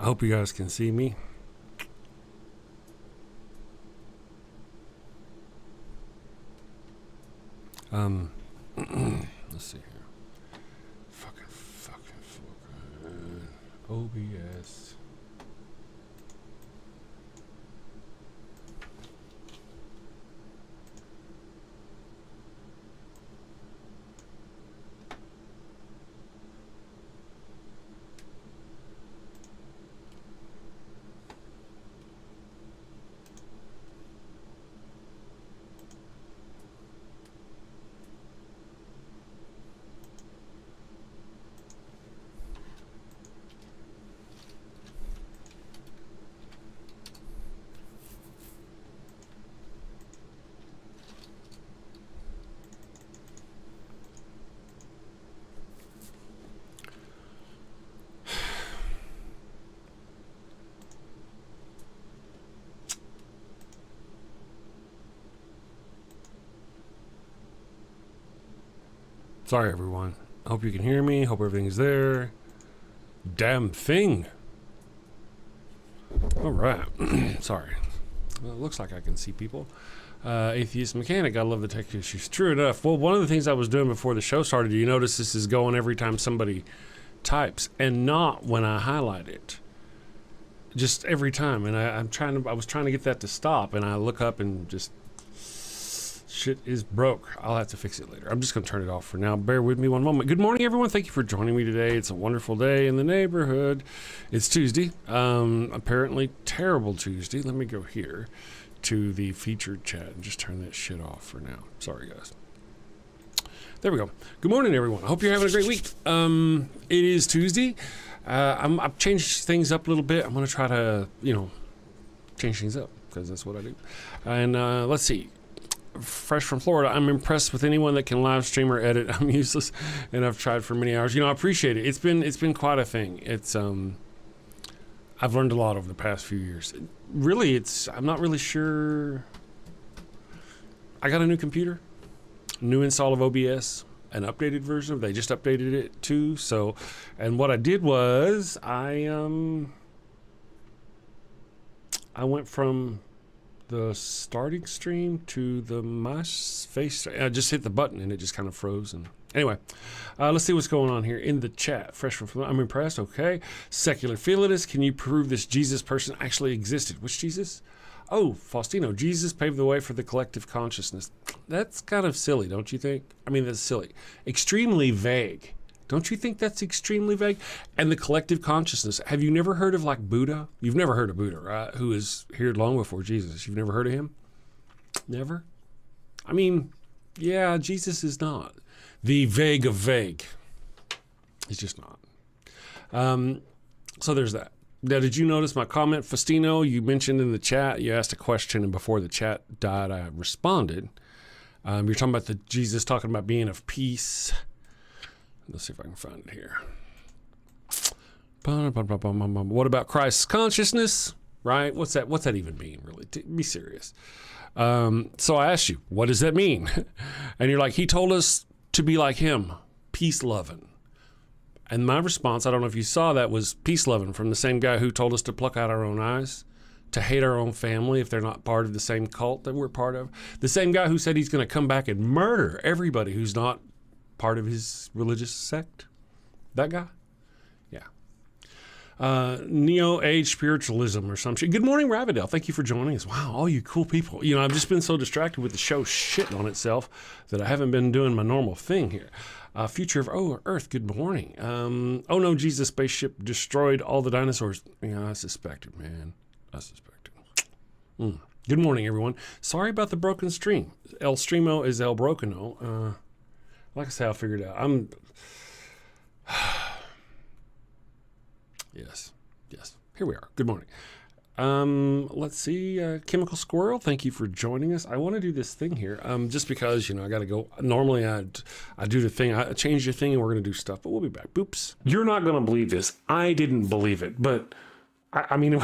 hope you guys can see me. Let's see here. Fucking. OBS. Sorry, everyone. I hope you can hear me. Hope everything's there. Damn thing. All right. Sorry. Well, it looks like I can see people. Atheist mechanic. I love the tech issues. True enough. Well, one of the things I was doing before the show started, you notice this is going every time somebody types and not when I highlight it. Just every time. And I was trying to get that to stop, and I look up and just shit is broke. I'll have to fix it later. I'm just going to turn it off for now. Bear with me one moment. Good morning, everyone. Thank you for joining me today. It's a wonderful day in the neighborhood. It's Tuesday. Apparently terrible Tuesday. Let me go here to the featured chat and just turn that shit off for now. Sorry, guys. There we go. Good morning, everyone. I hope you're having a great week. It is Tuesday. I've changed things up a little bit. I'm going to try to, change things up because that's what I do. And let's see. Fresh from Florida. I'm impressed with anyone that can live stream or edit. I'm useless, and I've tried for many hours. I appreciate it. It's been quite a thing. It's I've learned a lot over the past few years. Really, I'm not really sure. I got a new computer, new install of OBS, an updated version of. They just updated it too. So, and what I did was I went from the starting stream to the my face. I just hit the button and it just kind of froze. And anyway, let's see what's going on here in the chat. Fresh from, I'm impressed. Okay. Secular Philidus, can you prove this Jesus person actually existed? Which Jesus? Oh, Faustino. Jesus paved the way for the collective consciousness. That's kind of silly, don't you think? I mean, that's silly. Extremely vague. Don't you think that's extremely vague? And the collective consciousness. Have you never heard of like Buddha? You've never heard of Buddha, right? Who is here long before Jesus. You've never heard of him? Never? I mean, yeah, Jesus is not the vague of vague. He's just not. So there's that. Now, did you notice my comment, Faustino? You mentioned in the chat, you asked a question, and before the chat died, I responded. You're talking about the Jesus talking about being of peace. Let's see if I can find it here. What about Christ's consciousness? Right? What's that even mean, really? Be serious. So I asked you, what does that mean? And you're like, he told us to be like him, peace-loving. And my response, I don't know if you saw that, was peace-loving from the same guy who told us to pluck out our own eyes, to hate our own family if they're not part of the same cult that we're part of. The same guy who said he's going to come back and murder everybody who's not part of his religious sect. That guy? Yeah. Neo-Age spiritualism or some shit. Good morning, Ravidel. Thank you for joining us. Wow, all you cool people. I've just been so distracted with the show shitting on itself that I haven't been doing my normal thing here. Future of Earth, good morning. Oh no, Jesus spaceship destroyed all the dinosaurs. Yeah, I suspected, man. I suspected. Good morning, everyone. Sorry about the broken stream. El Streamo is El Brocano. Like I say, I'll figure it out. Yes. Here we are. Good morning. Let's see. Chemical Squirrel, thank you for joining us. I want to do this thing here, just because, I got to go. Normally, I do the thing. I change the thing, and we're going to do stuff, but we'll be back. Boops. You're not going to believe this. I didn't believe it, but I mean,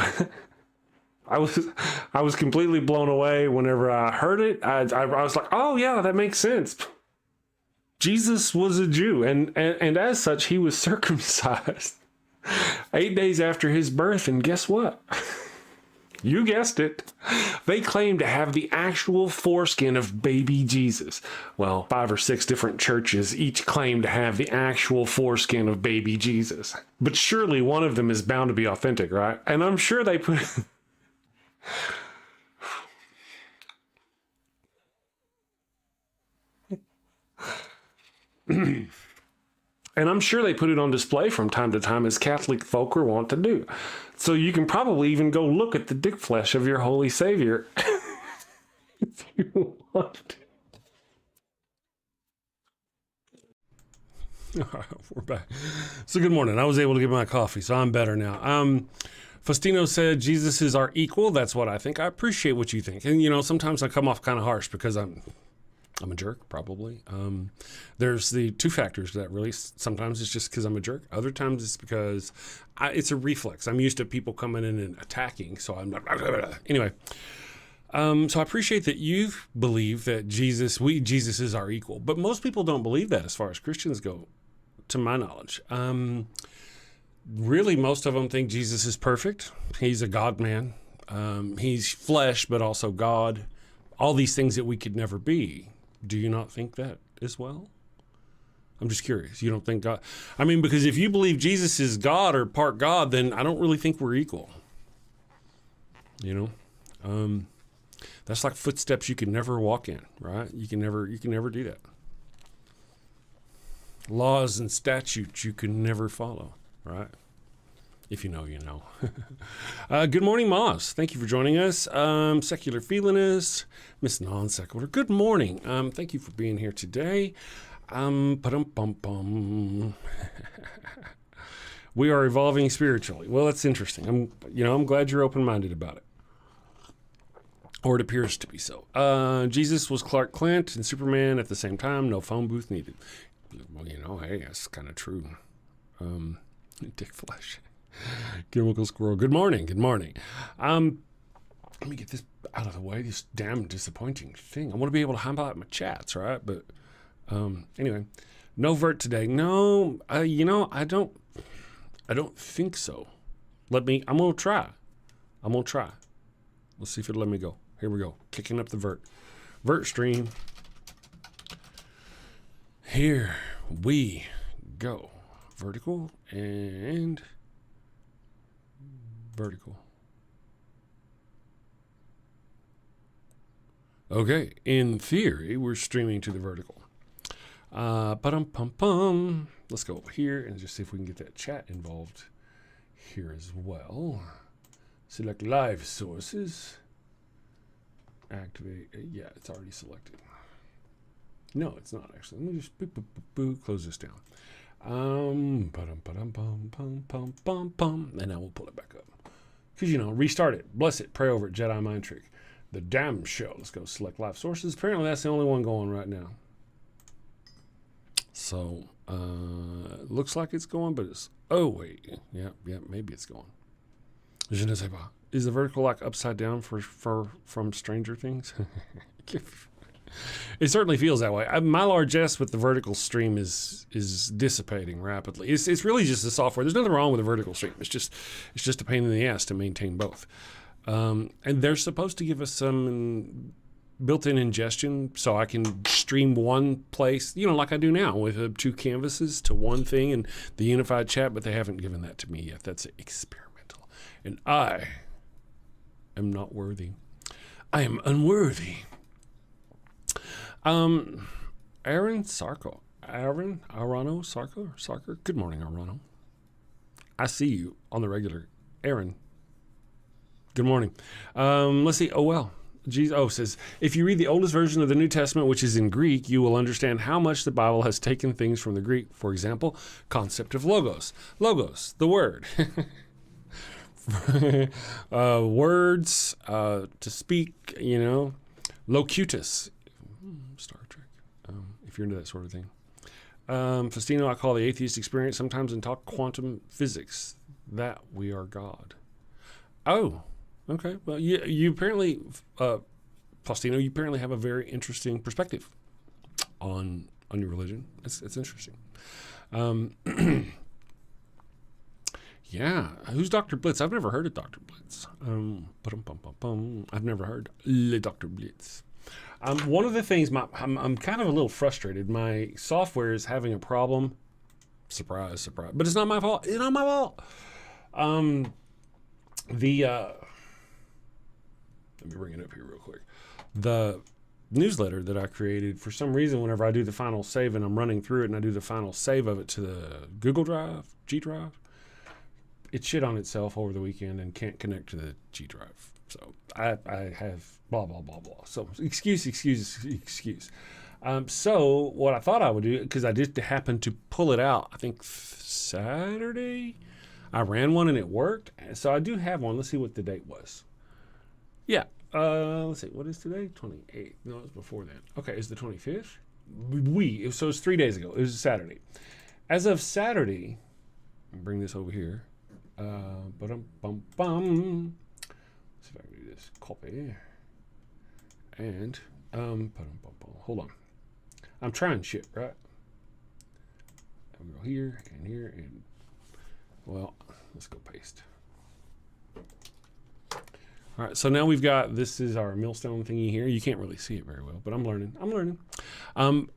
I was completely blown away whenever I heard it. I was like, oh, yeah, that makes sense. Jesus was a Jew, and as such, he was circumcised. 8 days after his birth, and guess what? You guessed it. They claim to have the actual foreskin of baby Jesus. Well, 5 or 6 different churches each claim to have the actual foreskin of baby Jesus. But surely one of them is bound to be authentic, right? And I'm sure they put... And I'm sure they put it on display from time to time, as Catholic folk are wont to do. So you can probably even go look at the dick flesh of your holy savior if you want. All right, we're back. So good morning. I was able to get my coffee, so I'm better now. Faustino said Jesus is our equal. That's what I think. I appreciate what you think. And, you know, sometimes I come off kind of harsh because I'm a jerk, probably. There's the 2 factors that really, sometimes it's just because I'm a jerk. Other times it's because it's a reflex. I'm used to people coming in and attacking, so I'm not... Anyway, so I appreciate that you believe that Jesus is our equal. But most people don't believe that as far as Christians go, to my knowledge. Really, most of them think Jesus is perfect. He's a God-man. He's flesh, but also God. All these things that we could never be. Do you not think that as well? I'm just curious. You don't think God... I mean, because if you believe Jesus is God or part God, then I don't really think we're equal. You know? That's like footsteps you can never walk in, right? You can never do that. Laws and statutes you can never follow, right? If you know, you know. Good morning, Moss. Thank you for joining us. Secular Feelinist, Miss Non-Sequitur. Good morning. Thank you for being here today. We are evolving spiritually. Well, that's interesting. I'm glad you're open-minded about it. Or it appears to be so. Jesus was Clark Kent and Superman at the same time. No phone booth needed. Well, you know, hey, that's kind of true. Dick flesh. Chemical squirrel. Good morning. Good morning. Let me get this out of the way. This damn disappointing thing. I want to be able to highlight my chats, right? But anyway, no vert today. No, you know, I don't think so. I'm gonna try. Let's see if it'll let me go. Here we go. Kicking up the vert stream. Here we go. Vertical and vertical. Okay, in theory, we're streaming to the vertical. Pum. Let's go over here and just see if we can get that chat involved here as well. Select live sources. Activate. Yeah, it's already selected. No, it's not actually. Let me just close this down. And now we'll pull it back up. Because, you know, restart it. Bless it. Pray over it. Jedi mind trick. The damn show. Let's go select live sources. Apparently that's the only one going right now. So, looks like it's going, but it's... Oh, wait. Yeah, maybe it's going. Je ne sais pas. Is the vertical like upside down from Stranger Things? It certainly feels that way. My largesse with the vertical stream is dissipating rapidly. It's really just the software. There's nothing wrong with the vertical stream. It's just a pain in the ass to maintain both. And they're supposed to give us some built-in ingestion so I can stream one place, you know, like I do now with 2 canvases to one thing and the unified chat, but they haven't given that to me yet. That's experimental. And I am not worthy. I am unworthy. Aaron Sarko. Arano Sarker. Good morning, Arano. I see you on the regular. Aaron. Good morning. Let's see. Oh, well. Jesus says, if you read the oldest version of the New Testament, which is in Greek, you will understand how much the Bible has taken things from the Greek. For example, concept of logos. Logos, the word. Words, to speak, you know. Locutus. Star Trek, if you're into that sort of thing. Faustino, I call the atheist experience sometimes and talk quantum physics, that we are God. Oh, okay. Well, you apparently, Faustino, you apparently have a very interesting perspective on your religion. It's interesting. Yeah. Who's Dr. Blitz? I've never heard of Dr. Blitz. I've never heard Le Dr. Blitz. One of the things, I'm kind of a little frustrated. My software is having a problem. Surprise, surprise. But it's not my fault. It's not my fault. Let me bring it up here real quick. The newsletter that I created, for some reason, whenever I do the final save and I'm running through it and I do the final save of it to the Google Drive, G Drive, it shit on itself over the weekend and can't connect to the G Drive. So I have blah, blah, blah, blah. So excuse. So what I thought I would do, because I did happen to pull it out, I think Saturday, I ran one and it worked. So I do have one. Let's see what the date was. Yeah. Let's see. What is today? 28th. No, it was before then. Okay. It's the 25th. So it's 3 days ago. It was a Saturday. As of Saturday, I'll bring this over here. Let's see if I can do this. Copy. And, hold on. I'm trying shit, right? I'll go here, and, well, let's go paste. All right, so now we've got, this is our millstone thingy here. You can't really see it very well, but I'm learning.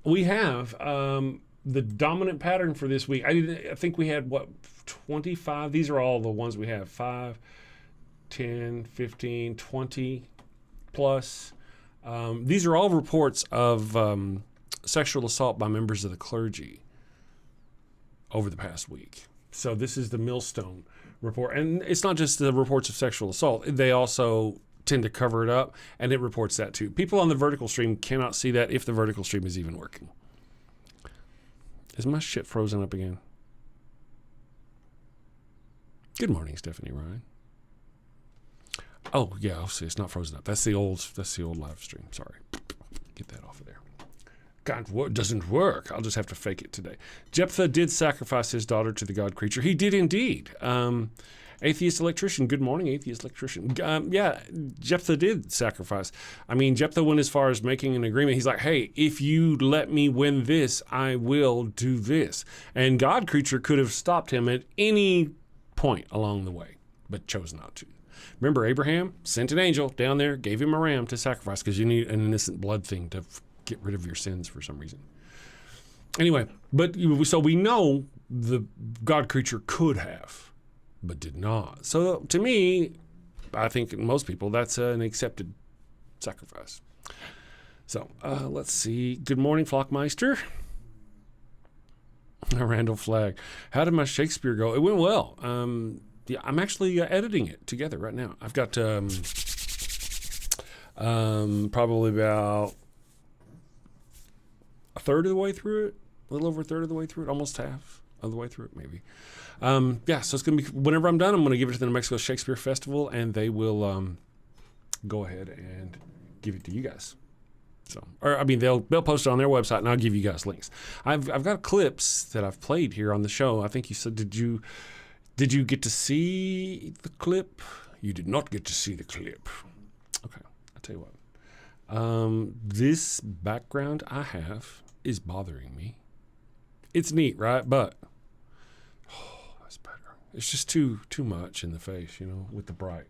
We have the dominant pattern for this week. I think we had, 25? These are all the ones we have. 5, 10, 15, 20 plus. These are all reports of sexual assault by members of the clergy over the past week. So this is the millstone report. And it's not just the reports of sexual assault. They also tend to cover it up, and it reports that too. People on the vertical stream cannot see that if the vertical stream is even working. Is my shit frozen up again? Good morning, Stephanie Ryan. Oh yeah, I'll see. It's not frozen up. That's the old live stream. Sorry. Get that off of there. God, what doesn't work? I'll just have to fake it today. Jephthah did sacrifice his daughter to the god creature. He did indeed. Atheist electrician. Good morning, atheist electrician. Yeah, Jephthah did sacrifice. I mean, Jephthah went as far as making an agreement. He's like, hey, if you let me win this, I will do this. And god creature could have stopped him at any point along the way, but chose not to. Remember, Abraham sent an angel down there, gave him a ram to sacrifice because you need an innocent blood thing to get rid of your sins for some reason. Anyway, so we know the god creature could have, but did not. So to me, I think most people, that's an accepted sacrifice. So let's see. Good morning, Flockmeister. Randall Flagg. How did my Shakespeare go? It went well. Yeah, I'm actually editing it together right now. I've got probably about a third of the way through it, a little over a third of the way through it, almost half of the way through it, maybe. Yeah, so it's going to be, whenever I'm done, I'm going to give it to the New Mexico Shakespeare Festival, and they will go ahead and give it to you guys. So, or I mean, they'll post it on their website, and I'll give you guys links. I've got clips that I've played here on the show. I think you said, did you get to see the clip? You did not get to see the clip. Okay, I'll tell you what. This background I have is bothering me. It's neat, right? But that's better. It's just too much in the face, with the bright.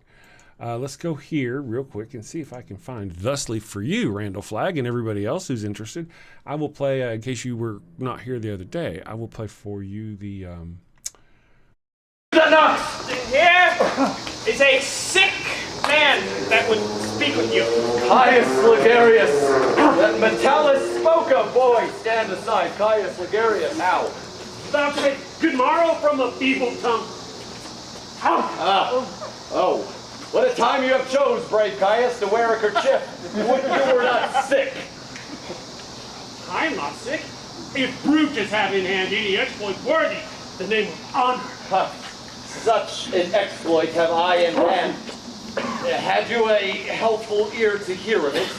Let's go here real quick and see if I can find Thusly for You, Randall Flagg, and everybody else who's interested. I will play, in case you were not here the other day, I will play for you the... Enough! Here is a sick man that would speak with you. Caius Ligarius, that Metellus spoke of, boy, stand aside. Caius Ligarius, how? Thou say good morrow from a feeble tongue. Oh, what a time you have chose, brave Caius, to wear a kerchief. You were not sick. I'm not sick. If Brutus have in hand any exploit worthy the name of honor. Such an exploit have I in hand. Had you a helpful ear to hear of it?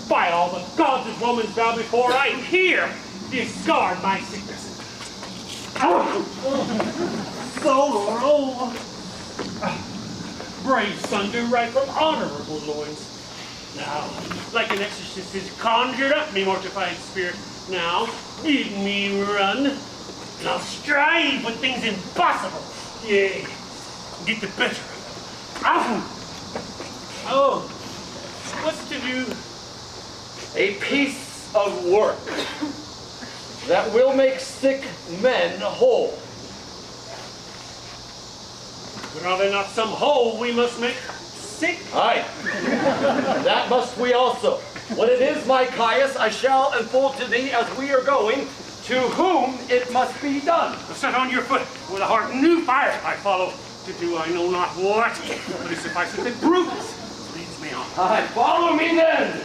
By all the gods of Romans bow before I here discard my sickness. So, brave son, do right from honorable loins. Now, like an exorcist is conjured up me mortified spirit. Now, bid me run. And I'll strive with things impossible. Yea, get the better of them. Oh, what's to do? A piece of work that will make sick men whole. But are there not some whole we must make sick? Aye, that must we also. What it is, my Caius, I shall unfold to thee as we are going, to whom it must be done. Set on your foot, with a heart new fire I follow, to do I know not what, but it suffices that Brutus leads me on. Aye, follow me then!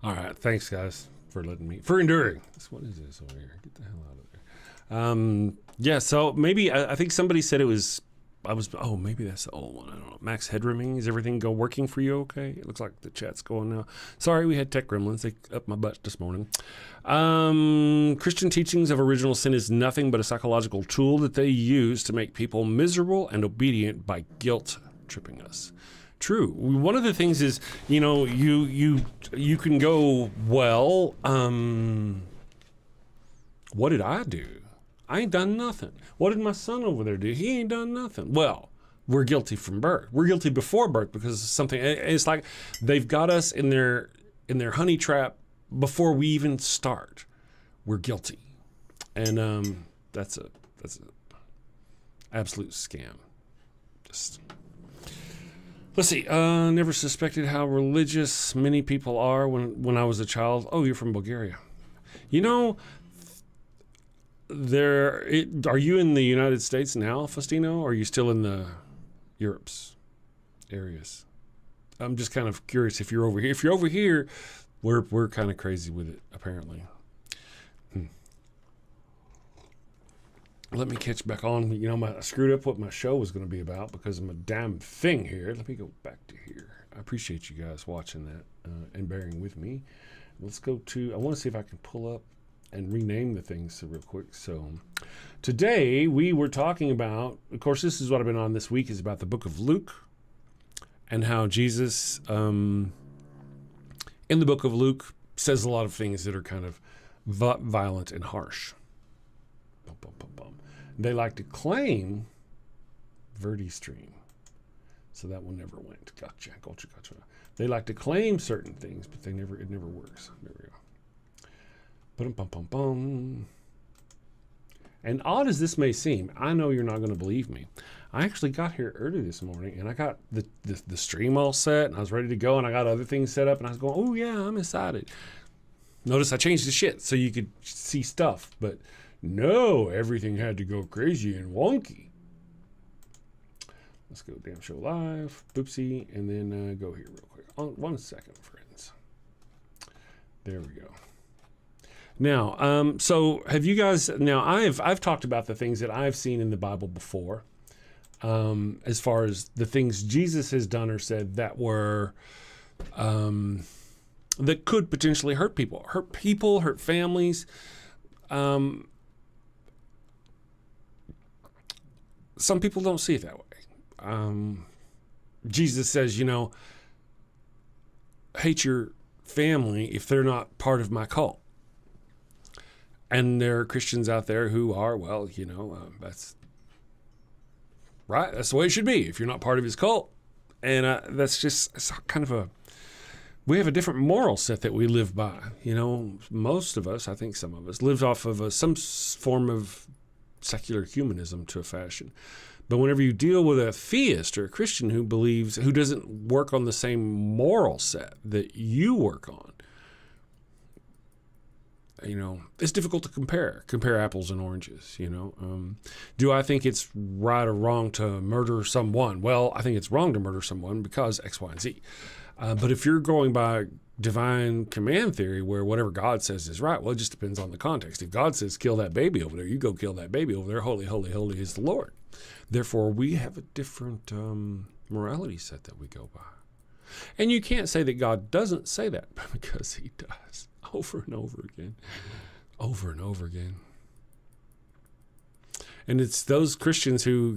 All right, thanks guys for enduring. What is this over here? Get the hell out of there. Yeah, so maybe I think somebody said maybe that's the old one. I don't know. Max Headrooming, is everything working for you okay? It looks like the chat's going now. Sorry, we had tech gremlins. They up my butt this morning. Christian teachings of original sin is nothing but a psychological tool that they use to make people miserable and obedient by guilt tripping us. True. One of the things is, you can go, well, what did I do? I ain't done nothing. What did my son over there do? He ain't done nothing. Well, we're guilty from birth. We're guilty before birth because of something. It's like they've got us in their honey trap before we even start. We're guilty, and that's a absolute scam. Just. Let's see. Never suspected how religious many people are when I was a child. Oh, you're from Bulgaria. Are you in the United States now, Faustino? Or are you still in the Europe's areas? I'm just kind of curious if you're over here. If you're over here, we're kind of crazy with it, apparently. Let me catch back on. I screwed up what my show was going to be about because of a damn thing here. Let me go back to here. I appreciate you guys watching that and bearing with me. Let's go to, I want to see if I can pull up and rename the things real quick. So today we were talking about, of course, this is what I've been on this week, is about the book of Luke and how Jesus, in the book of Luke, says a lot of things that are kind of violent and harsh. They like to claim Verdi Stream. So that one never went. Gotcha. They like to claim certain things, but it never works. There we go. And odd as this may seem, I know you're not going to believe me. I actually got here early this morning, and I got the stream all set, and I was ready to go, and I got other things set up, and I was going, oh yeah, I'm excited. Notice I changed the shit so you could see stuff, but no, everything had to go crazy and wonky. Let's go damn show live, boopsie, and then go here real quick. 1 second, friends. There we go. Now, so have you guys? Now, I've talked about the things that I've seen in the Bible before, as far as the things Jesus has done or said that were that could potentially hurt people, hurt families. Some people don't see it that way. Jesus says, hate your family if they're not part of my cult. And there are Christians out there who are, that's right. That's the way it should be if you're not part of his cult. And that's just it's kind of we have a different moral set that we live by. Most of us, I think some of us, live off of some form of secular humanism to a fashion. But whenever you deal with a theist or a Christian who doesn't work on the same moral set that you work on, it's difficult to compare apples and oranges. Do I think it's right or wrong to murder someone? Well, I think it's wrong to murder someone because X, Y, and Z. But if you're going by divine command theory where whatever God says is right, well, it just depends on the context. If God says kill that baby over there, you go kill that baby over there. Holy, holy, holy is the Lord. Therefore, we have a different morality set that we go by. And you can't say that God doesn't say that because he does over and over again. Over and over again. And it's those Christians who,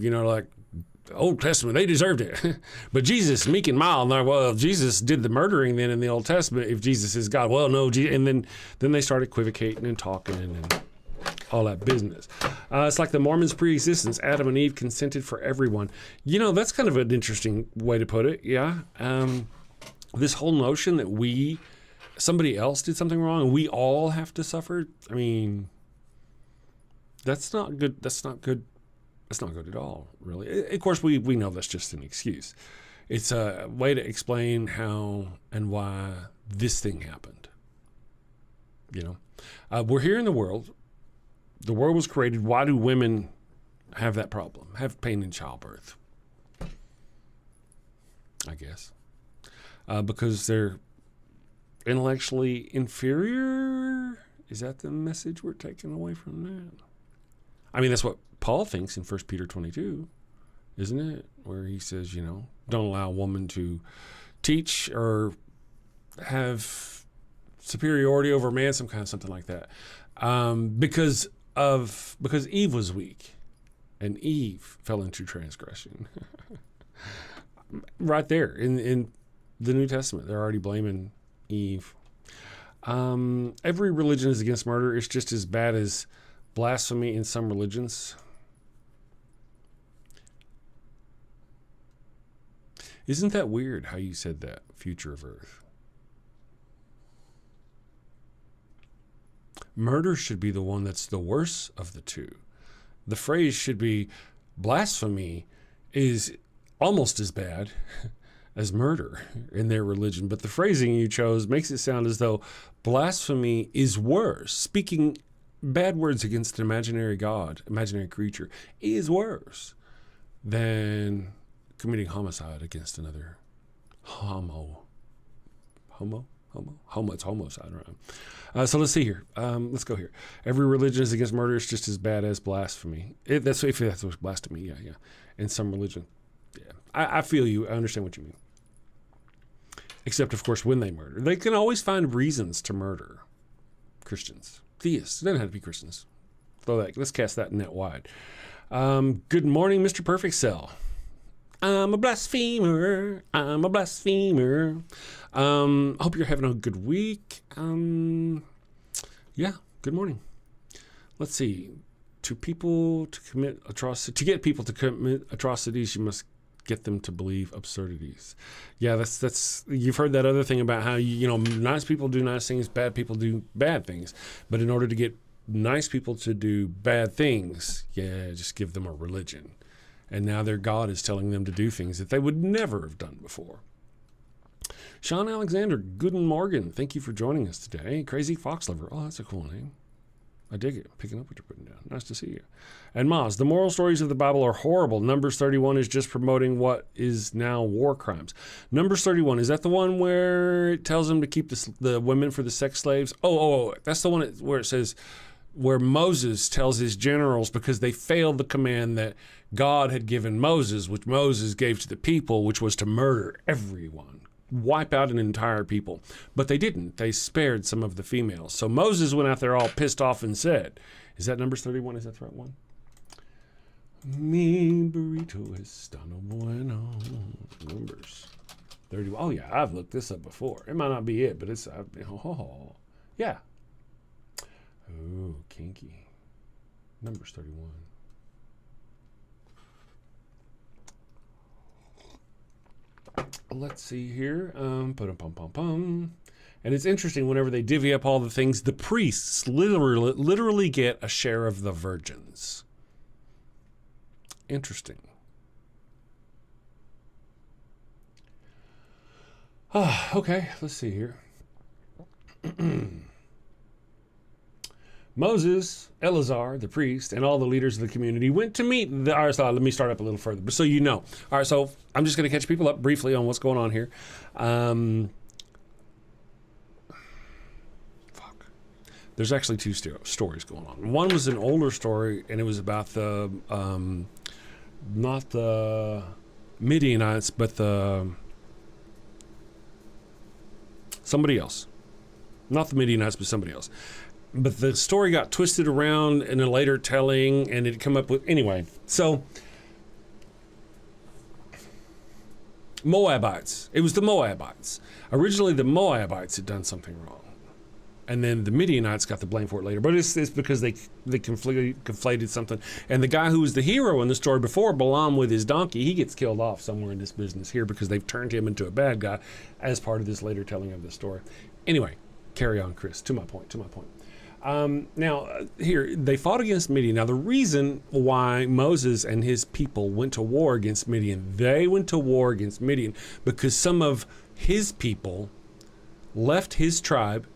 the Old Testament, they deserved it. But Jesus, meek and mild. And well, Jesus did the murdering then in the Old Testament. If Jesus is God, well, no. And then they started equivocating and talking and all that business. It's like the Mormons' pre-existence. Adam and Eve consented for everyone. You know, that's kind of an interesting way to put it. Yeah. This whole notion that somebody else did something wrong and we all have to suffer. I mean, that's not good. That's not good. That's not good at all, really. Of course, we know that's just an excuse. It's a way to explain how and why this thing happened. You know, we're here in the world. The world was created. Why do women have that problem? Have pain in childbirth? I guess. Because they're intellectually inferior? Is that the message we're taking away from that? I mean, that's what Paul thinks in 1 Peter 22, isn't it? Where he says, you know, don't allow a woman to teach or have superiority over man, something like that. Because Eve was weak and Eve fell into transgression. Right there in the New Testament, they're already blaming Eve. Every religion is against murder. It's just as bad as blasphemy in some religions. Isn't that weird how you said that, future of Earth? Murder should be the one that's the worst of the two. The phrase should be blasphemy is almost as bad as murder in their religion. But the phrasing you chose makes it sound as though blasphemy is worse. Speaking bad words against an imaginary God, imaginary creature, is worse than committing homicide against another homo. It's homicide, right? So let's see here. Let's go here. Every religion is against murder. It's just as bad as blasphemy. That's what blasphemy. Yeah. In some religion, yeah. I feel you. I understand what you mean. Except, of course, when they murder, they can always find reasons to murder Christians, theists. It doesn't have to be Christians. Let's cast that net wide. Good morning, Mr. Perfect Cell. I'm a blasphemer. Hope you're having a good week. Yeah, good morning. Let's see. To get people to commit atrocities, you must get them to believe absurdities. Yeah, that's you've heard that other thing about how nice people do nice things, bad people do bad things. But in order to get nice people to do bad things, just give them a religion. And now their God is telling them to do things that they would never have done before. Sean Alexander, Guten Morgen. Thank you for joining us today. Crazy Fox Lover. Oh, that's a cool name. I dig it. Picking up what you're putting down. Nice to see you. And Maz, the moral stories of the Bible are horrible. Numbers 31 is just promoting what is now war crimes. Numbers 31, is that the one where it tells them to keep the women for the sex slaves? Oh, that's the one where it says, where Moses tells his generals, because they failed the command that God had given Moses, which Moses gave to the people, which was to murder everyone, wipe out an entire people. But they didn't. They spared some of the females. So Moses went out there all pissed off and said, is that Numbers 31? Is that the right one? Mi burrito estano bueno. Numbers 31. Oh, yeah, I've looked this up before. It might not be it, but yeah. Oh, kinky. Numbers 31. Let's see here. And it's interesting, whenever they divvy up all the things, the priests literally get a share of the virgins. Interesting. Okay, let's see here. Moses, Eleazar, the priest, and all the leaders of the community went to meet the... All right, so let me start up a little further, but so you know. All right, so I'm just going to catch people up briefly on what's going on here. There's actually two stories going on. One was an older story, and it was about the... not the Midianites, but somebody else. Not the Midianites, but somebody else. But the story got twisted around in a later telling, and it come up with... Anyway, so Moabites. It was the Moabites. Originally, the Moabites had done something wrong. And then the Midianites got the blame for it later. But it's because they conflated something. And the guy who was the hero in the story before, Balaam with his donkey, he gets killed off somewhere in this business here because they've turned him into a bad guy as part of this later telling of the story. Anyway, carry on, Chris. To my point. Here, they fought against Midian. Now, the reason why Moses and his people went to war against Midian, they went to war against Midian because some of his people left his tribe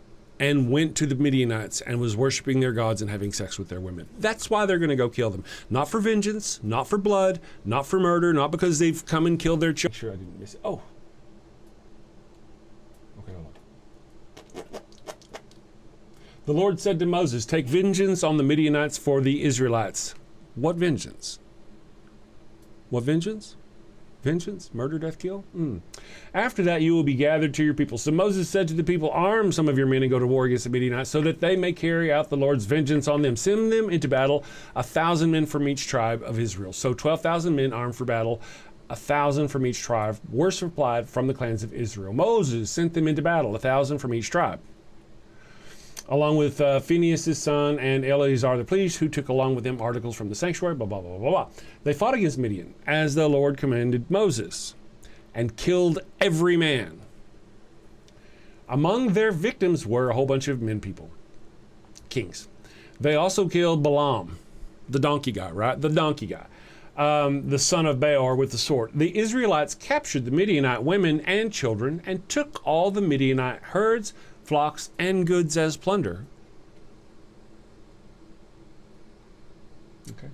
and went to the Midianites and was worshiping their gods and having sex with their women. That's why they're going to go kill them. Not for vengeance, not for blood, not for murder, not because they've come and killed their children. Sure, I didn't miss it. Oh. Okay, hold on. The Lord said to Moses, take vengeance on the Midianites for the Israelites. What vengeance? What vengeance? Vengeance? Murder, death, kill? After that, you will be gathered to your people. So Moses said to the people, arm some of your men and go to war against the Midianites so that they may carry out the Lord's vengeance on them. Send them into battle, 1,000 men from each tribe of Israel. So 12,000 men armed for battle, 1,000 from each tribe were supplied from the clans of Israel. Moses sent them into battle, 1,000 from each tribe, along with Phinehas' son and Eleazar the priest, who took along with them articles from the sanctuary, blah, blah, blah, blah, blah. They fought against Midian, as the Lord commanded Moses, and killed every man. Among their victims were a whole bunch of men people, kings. They also killed Balaam, the donkey guy, right? The donkey guy, the son of Beor with the sword. The Israelites captured the Midianite women and children and took all the Midianite herds, flocks, and goods as plunder. Okay.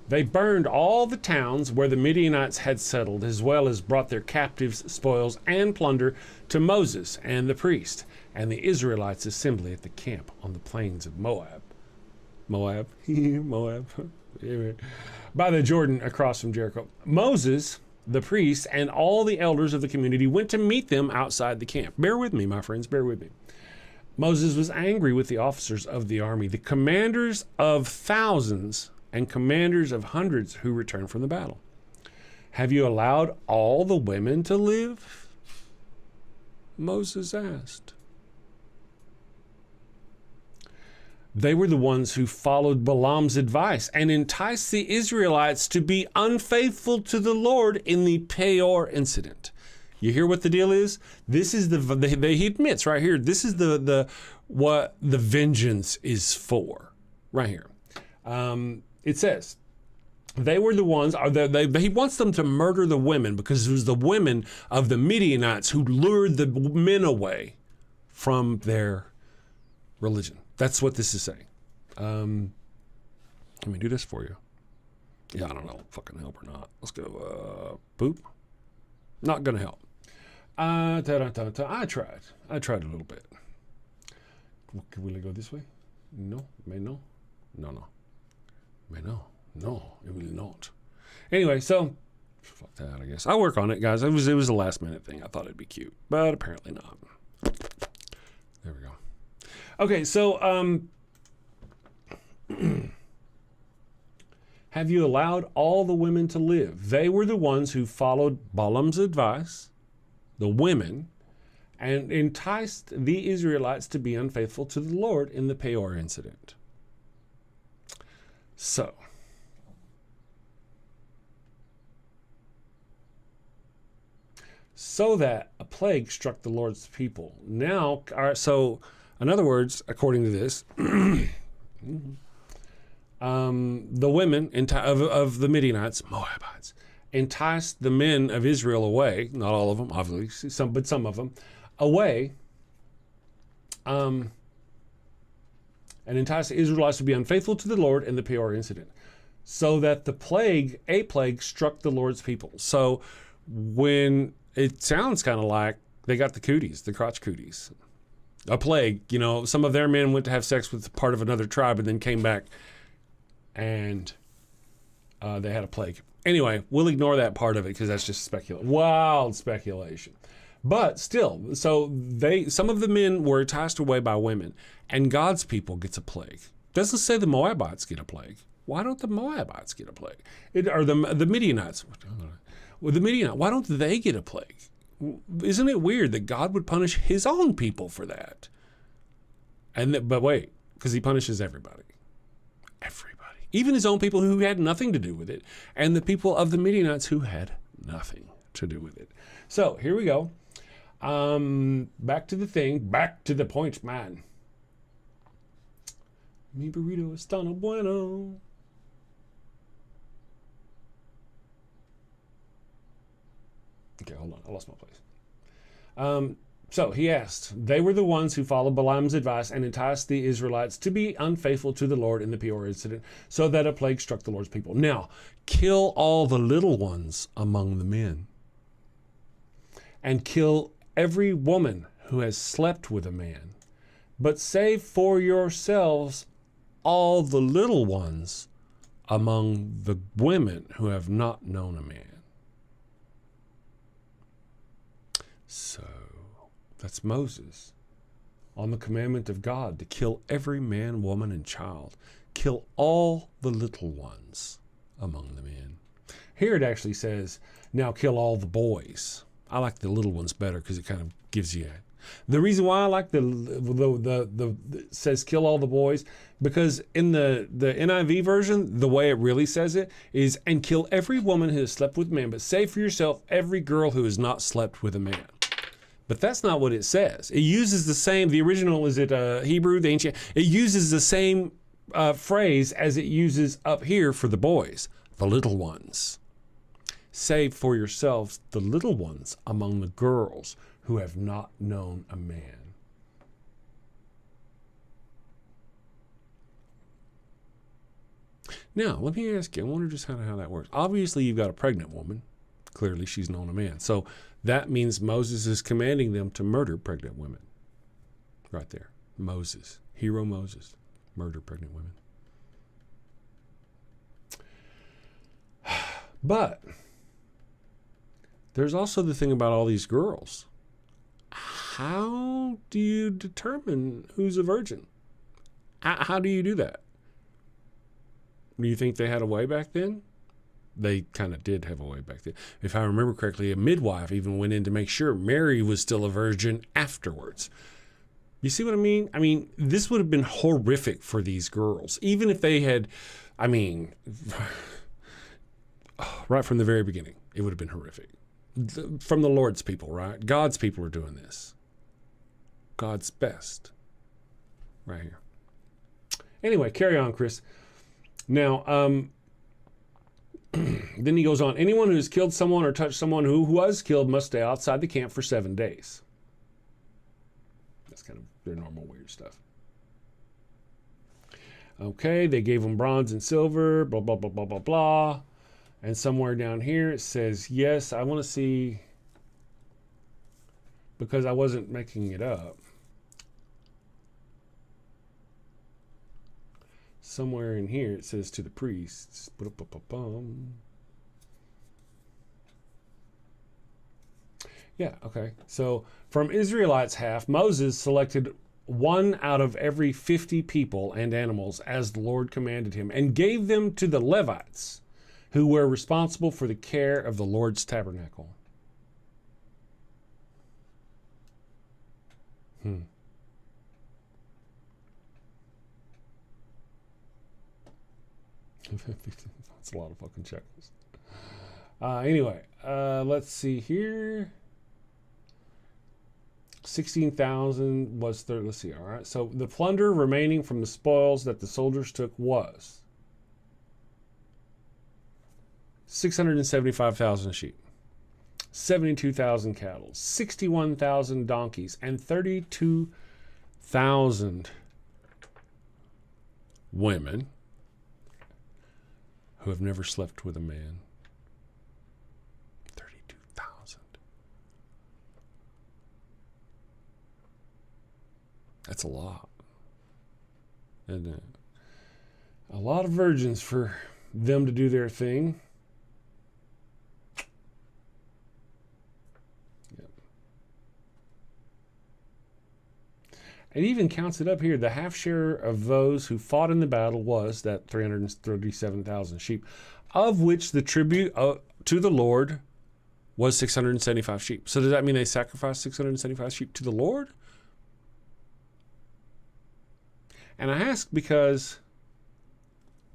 They burned all the towns where the Midianites had settled, as well as brought their captives, spoils, and plunder to Moses and the priest and the Israelites' assembly at the camp on the plains of Moab. Moab? By the Jordan across from Jericho. Moses, the priest, and all the elders of the community went to meet them outside the camp. Bear with me, my friends, bear with me. Moses was angry with the officers of the army, the commanders of thousands and commanders of hundreds who returned from the battle. Have you allowed all the women to live? Moses asked. They were the ones who followed Balaam's advice and enticed the Israelites to be unfaithful to the Lord in the Peor incident. You hear what the deal is? This is he admits right here, this is what the vengeance is for. Right here. It says, they were the ones, he wants them to murder the women because it was the women of the Midianites who lured the men away from their religion. That's what this is saying. Let me do this for you. Yeah, I don't know, fucking help or not. Let's go, boop. Not gonna help. I tried a little bit. Will it go this way? No, may no. No. May no, it will not. Anyway, so fuck that, I guess. I'll work on it, guys. It was a last minute thing. I thought it'd be cute, but apparently not. There we go. Okay, so have you allowed all the women to live? They were the ones who followed Balaam's advice, the women, and enticed the Israelites to be unfaithful to the Lord in the Peor incident. So that a plague struck the Lord's people. Now, so in other words, according to this, the women of the Midianites, Moabites, enticed the men of Israel away, not all of them, obviously, but some of them, away, and enticed the Israelites to be unfaithful to the Lord in the Peor incident, so that a plague struck the Lord's people. So when it sounds kind of like they got the cooties, the crotch cooties, a plague, some of their men went to have sex with part of another tribe and then came back and they had a plague. Anyway, we'll ignore that part of it because that's just wild speculation. But still, so some of the men were enticed away by women, and God's people gets a plague. Doesn't say the Moabites get a plague. Why don't the Moabites get a plague? Or the Midianites? Well, the Midianites, why don't they get a plague? Isn't it weird that God would punish his own people for that? But wait, because he punishes everybody. Everybody. Even his own people who had nothing to do with it, and the people of the Midianites who had nothing to do with it. So here we go. Back to the thing. Back to the point, man. Mi burrito está no bueno. Okay, hold on. I lost my place. So he asked, they were the ones who followed Balaam's advice and enticed the Israelites to be unfaithful to the Lord in the Peor incident, so that a plague struck the Lord's people. Now, kill all the little ones among the men, and kill every woman who has slept with a man, but save for yourselves all the little ones among the women who have not known a man. So, that's Moses on the commandment of God to kill every man, woman, and child. Kill all the little ones among the men. Here it actually says, now kill all the boys. I like the little ones better because it kind of gives you the reason why I like the says kill all the boys, because in the NIV version, the way it really says it is, and kill every woman who has slept with men, but save for yourself every girl who has not slept with a man. But that's not what it says. It uses the same, the original, is it Hebrew, the ancient? It uses the same phrase as it uses up here for the boys, the little ones. Save for yourselves the little ones among the girls who have not known a man. Now, let me ask you, I wonder just how that works. Obviously, you've got a pregnant woman. Clearly, she's known a man. So that means Moses is commanding them to murder pregnant women. Right there. Moses. Hero Moses. Murder pregnant women. But there's also the thing about all these girls. How do you determine who's a virgin? How do you do that? Do you think they had a way back then? They kind of did have a way back then. If I remember correctly, a midwife even went in to make sure Mary was still a virgin afterwards. You see what I mean? I mean, this would have been horrific for these girls. Even if they had, right from the very beginning, it would have been horrific. From the Lord's people, right? God's people are doing this. God's best. Right here. Anyway, carry on, Chris. Now, then he goes on. Anyone who has killed someone or touched someone who was killed must stay outside the camp for 7 days. That's kind of their normal weird stuff. Okay, they gave them bronze and silver, blah, blah, blah, blah, blah, blah. And somewhere down here it says, yes, I want to see, because I wasn't making it up. Somewhere in here it says to the priests. Yeah, okay. So from Israelites' half, Moses selected 1 out of every 50 people and animals as the Lord commanded him, and gave them to the Levites, who were responsible for the care of the Lord's tabernacle. That's a lot of fucking shekels. Anyway, let's see here. 16,000 was third. Let's see. All right. So the plunder remaining from the spoils that the soldiers took was 675,000 sheep, 72,000 cattle, 61,000 donkeys, and 32,000 women who have never slept with a man. 32,000. That's a lot. And a lot of virgins for them to do their thing. Yep. It even counts it up here. The half share of those who fought in the battle was that 337,000 sheep, of which the tribute to the Lord was 675 sheep. So does that mean they sacrificed 675 sheep to the Lord? And I ask because,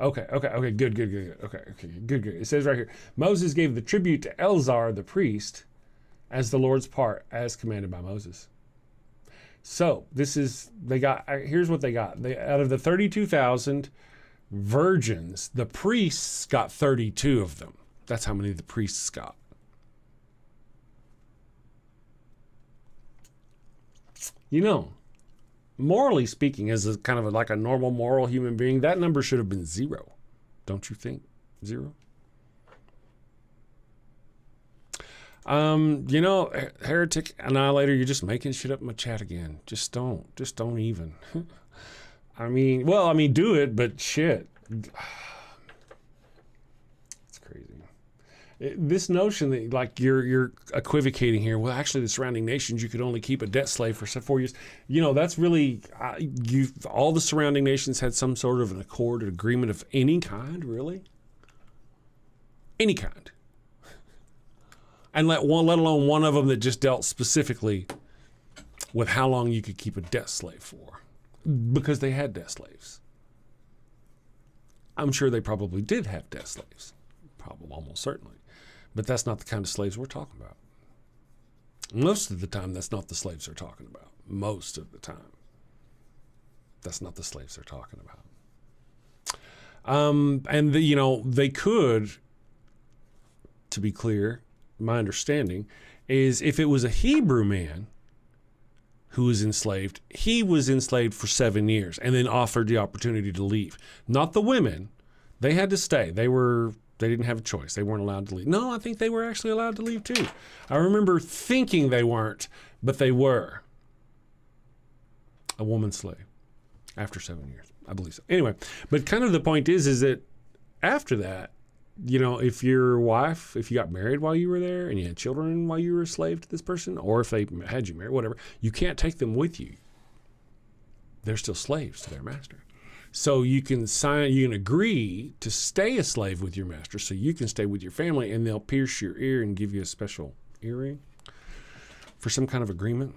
good. It says right here, Moses gave the tribute to Eleazar the priest as the Lord's part, as commanded by Moses. So here's what they got. Out of the 32,000 virgins, the priests got 32 of them. That's how many the priests got. You know, morally speaking, as a kind of like a normal moral human being, that number should have been 0. Don't you think? 0? You know, heretic annihilator, you're just making shit up in my chat again. Just don't even. I mean, do it, but shit. It's crazy. This notion that like you're equivocating here. Well, actually, the surrounding nations, you could only keep a debt slave for 4 years. You know, that's really all the surrounding nations had some sort of an accord, an agreement of any kind, really, any kind, and let alone one of them that just dealt specifically with how long you could keep a debt slave for, because they had debt slaves. I'm sure they probably did have debt slaves, probably almost certainly. But that's not the kind of slaves we're talking about. Most of the time, that's not the slaves they're talking about. Most of the time, that's not the slaves they're talking about. They could, to be clear, my understanding is if it was a Hebrew man who was enslaved, he was enslaved for 7 years and then offered the opportunity to leave. Not the women. They had to stay. They didn't have a choice. They weren't allowed to leave. No, I think they were actually allowed to leave too. I remember thinking they weren't, but they were. A woman slave after 7 years, I believe so. Anyway, but kind of the point is that after that, you know, if you got married while you were there and you had children while you were a slave to this person, or if they had you married, whatever, you can't take them with you. They're still slaves to their master. So you can agree to stay a slave with your master, so you can stay with your family, and they'll pierce your ear and give you a special earring for some kind of agreement.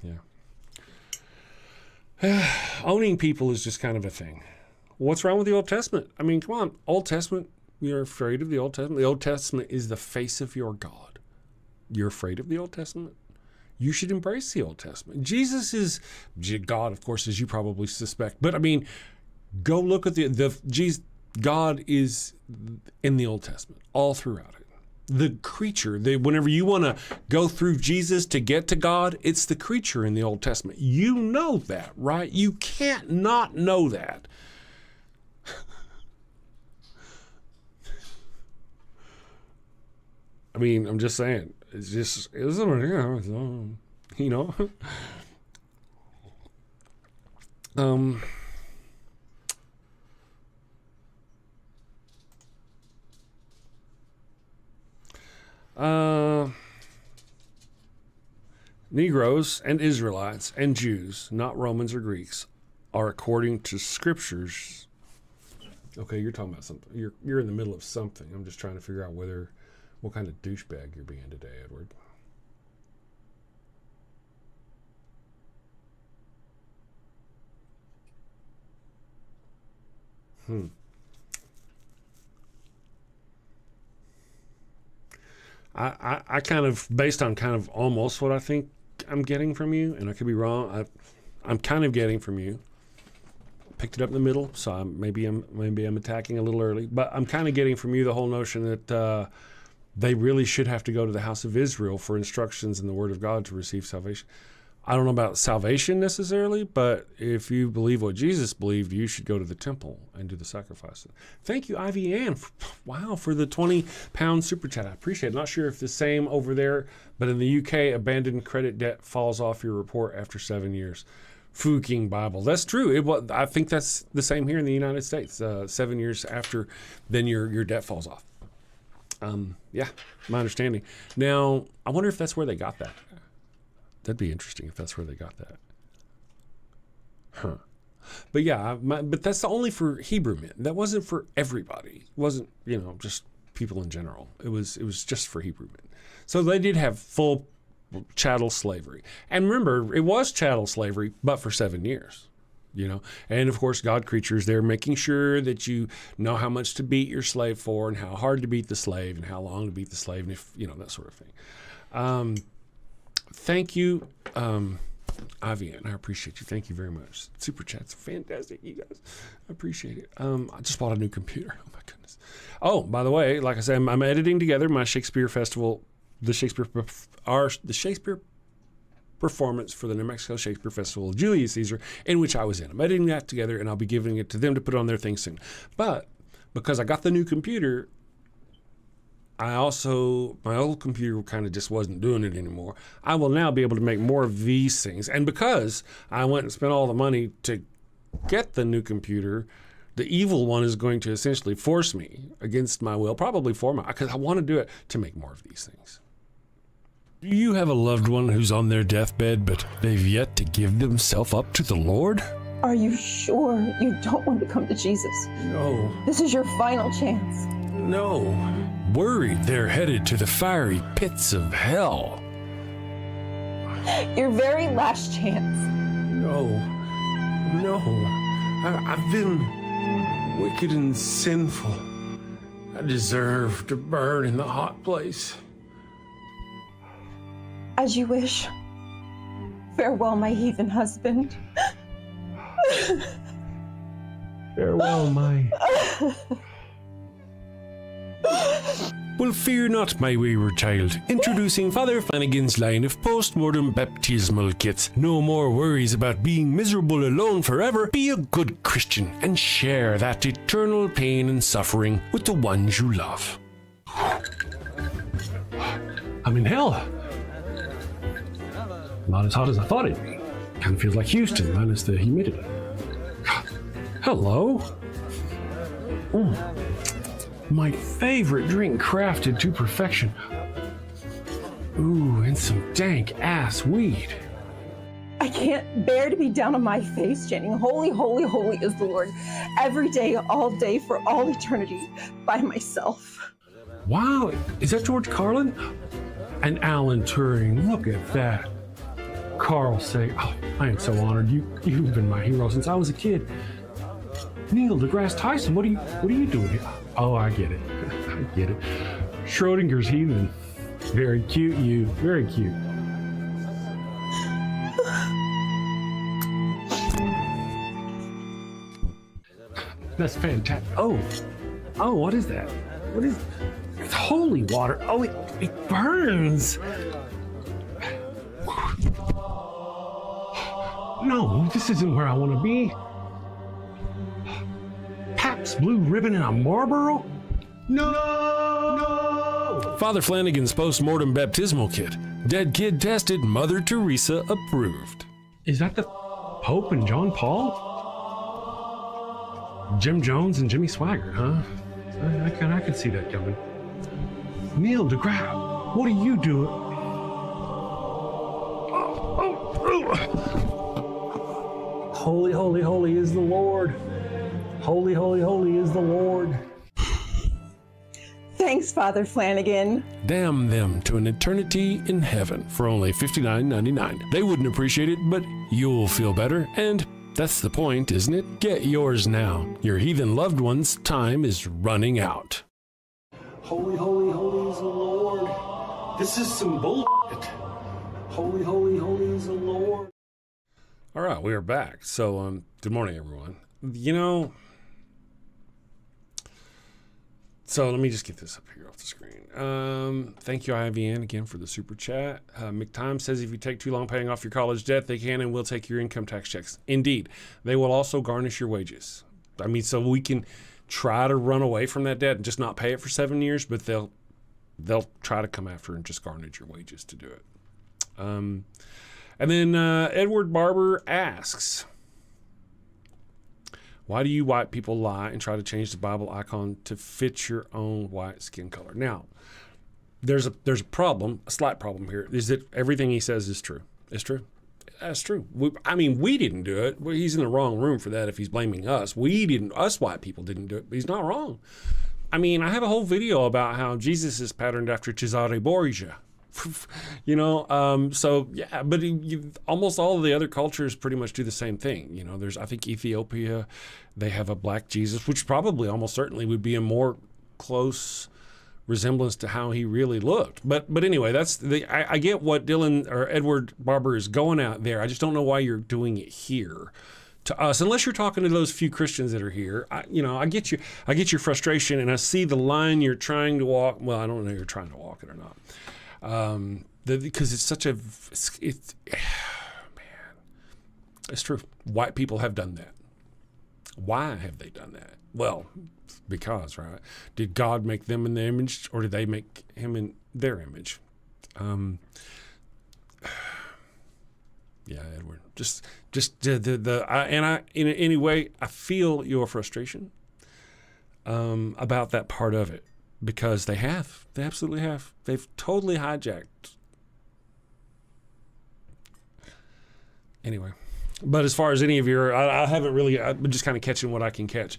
Yeah. Owning people is just kind of a thing. What's wrong with the Old Testament? I mean, come on, Old Testament, you're afraid of the Old Testament. The Old Testament is the face of your God. You're afraid of the Old Testament? You should embrace the Old Testament. Jesus is God, of course, as you probably suspect. But I mean, go look at God is in the Old Testament, all throughout it. The creature, whenever you want to go through Jesus to get to God, it's the creature in the Old Testament. You know that, right? You can't not know that. I mean, I'm just saying, you know. Negroes and Israelites and Jews, not Romans or Greeks, are according to scriptures. Okay, you're talking about something. You're in the middle of something. I'm just trying to figure out what kind of douchebag you're being today, Edward. I kind of, based on kind of almost what I think I'm getting from you, and I could be wrong, I'm kind of getting from you. Picked it up in the middle, so maybe I'm attacking a little early, but I'm kind of getting from you the whole notion that they really should have to go to the house of Israel for instructions in the Word of God to receive salvation. I don't know about salvation necessarily, but if you believe what Jesus believed, you should go to the temple and do the sacrifice. Thank you, Ivy Ann. Wow, for the 20-pound super chat. I appreciate it. Not sure if the same over there, but in the UK, abandoned credit debt falls off your report after 7 years. Fucking Bible. That's true. I think that's the same here in the United States. 7 years after, then your debt falls off. Yeah, my understanding. Now, I wonder if that's where they got that. That'd be interesting if that's where they got that. But yeah, but that's only for Hebrew men. That wasn't for everybody. It wasn't, just people in general. It was just for Hebrew men. So they did have full chattel slavery. And remember, it was chattel slavery, but for 7 years. And of course, God creatures, they're making sure that you know how much to beat your slave for and how hard to beat the slave and how long to beat the slave and if, that sort of thing. Thank you, Avian. I appreciate you. Thank you very much. Super chats are fantastic, you guys. I appreciate it. I just bought a new computer. Oh my goodness. Oh, by the way, like I said, I'm editing together my Shakespeare Festival, the Shakespeare performance for the New Mexico Shakespeare Festival of Julius Caesar, in which I was in. I'm editing that together, and I'll be giving it to them to put on their thing soon. But because I got the new computer, my old computer kind of just wasn't doing it anymore. I will now be able to make more of these things. And because I went and spent all the money to get the new computer, the evil one is going to essentially force me against my will, probably because I want to do it, to make more of these things. Do you have a loved one who's on their deathbed, but they've yet to give themselves up to the Lord? Are you sure you don't want to come to Jesus? No. This is your final chance. No. Worried they're headed to the fiery pits of hell. Your very last chance. No. I've been wicked and sinful. I deserve to burn in the hot place. As you wish. Farewell, my heathen husband. Farewell, my... Well, fear not, my wayward child. Introducing Father Flanagan's line of post-mortem baptismal kits. No more worries about being miserable alone forever. Be a good Christian and share that eternal pain and suffering with the ones you love. I'm in hell. Not as hot as I thought it'd be. Kind of feels like Houston, minus the humidity. Hello. My favorite drink crafted to perfection. Ooh, and some dank ass weed. I can't bear to be down on my face chanting, holy, holy, holy is the Lord, every day, all day, for all eternity, by myself. Wow, is that George Carlin? And Alan Turing, look at that. Carl say, oh, I am so honored. You've been my hero since I was a kid. Neil deGrasse Tyson, what are you doing here? Oh, I get it. I get it. Schrodinger's heathen. Very cute, you. Very cute. That's fantastic. Oh, what is that? What is... It's holy water. Oh, it burns. No, this isn't where I want to be. Pabst Blue Ribbon and a Marlboro? No! Father Flanagan's post-mortem baptismal kit. Dead kid tested, Mother Teresa approved. Is that the Pope and John Paul? Jim Jones and Jimmy Swaggart, huh? I can see that coming. Neil deGrasse, what are you doing? Holy, holy, holy is the Lord. Holy, holy, holy is the Lord. Thanks, Father Flanagan. Damn them to an eternity in heaven for only $59.99. They wouldn't appreciate it, but you'll feel better, and that's the point, isn't it? Get yours now. Your heathen loved one's time is running out. Holy, holy, holy is the Lord. This is some bullshit. Holy, holy, holy is the Lord. All right, we are back. So, good morning, everyone. So let me just get this up here off the screen. Thank you, IVN, again for the super chat. McTime says if you take too long paying off your college debt, they can and will take your income tax checks. Indeed, they will also garnish your wages. I mean, so we can try to run away from that debt and just not pay it for 7 years, but they'll try to come after and just garnish your wages to do it. And then Edward Barber asks, why do you white people lie and try to change the Bible icon to fit your own white skin color? Now, there's a problem, a slight problem here, is that everything he says is true. It's true. That's true. We didn't do it. He's in the wrong room for that if he's blaming us. Us white people didn't do it, but he's not wrong. I mean, I have a whole video about how Jesus is patterned after Cesare Borgia. So yeah, but almost all of the other cultures pretty much do the same thing. There's, I think, Ethiopia, they have a black Jesus, which probably almost certainly would be a more close resemblance to how he really looked. But anyway, I get what Dylan or Edward Barber is going out there. I just don't know why you're doing it here to us, unless you're talking to those few Christians that are here. I get you. I get your frustration, and I see the line you're trying to walk. Well, I don't know if you're trying to walk it or not. Because it's such man, it's true. White people have done that. Why have they done that? Well, because, right? Did God make them in their image, or did they make him in their image? Yeah, Edward. Just anyway, I feel your frustration about that part of it. Because they absolutely have. They've totally hijacked. Anyway, but as far as any of I haven't really, I'm just kind of catching what I can catch.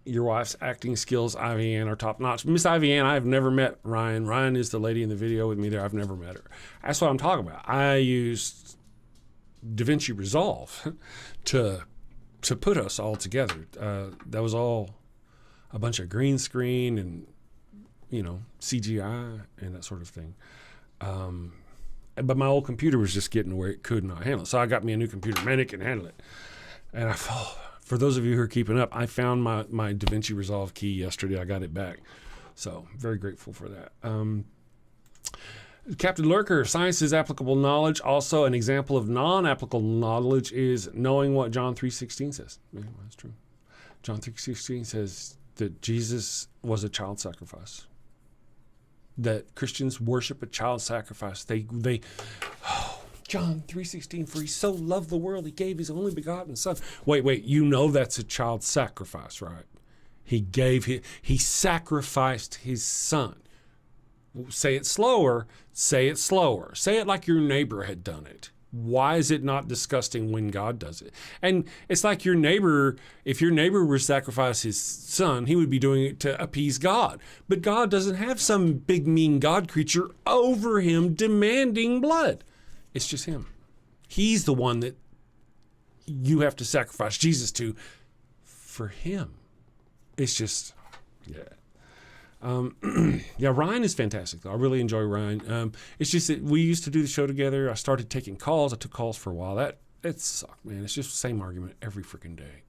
Your wife's acting skills, Ivy Ann, are top notch. Miss Ivy Ann, I have never met Ryan. Ryan is the lady in the video with me there. I've never met her. That's what I'm talking about. I used DaVinci Resolve to put us all together. That was all a bunch of green screen and, CGI and that sort of thing. But my old computer was just getting where it could not handle it. So I got me a new computer, man, it can handle it. And for those of you who are keeping up, I found my DaVinci Resolve key yesterday. I got it back. So very grateful for that. Captain Lurker, science is applicable knowledge. Also, an example of non-applicable knowledge is knowing what John 3:16 says. Yeah, that's true. John 3:16 says that Jesus was a child sacrifice. That Christians worship a child sacrifice. John 3:16, for he so loved the world, he gave his only begotten son. Wait, that's a child sacrifice, right? He sacrificed his son. Say it slower. Say it like your neighbor had done it. Why is it not disgusting when God does it? And it's like your neighbor, if your neighbor were to sacrifice his son, he would be doing it to appease God. But God doesn't have some big mean God creature over him demanding blood. It's just him. He's the one that you have to sacrifice Jesus to for him. It's just, yeah. Yeah, Ryan is fantastic, though. I really enjoy Ryan. It's just that we used to do the show together. I started taking calls. I took calls for a while. That sucked, man. It's just the same argument every freaking day.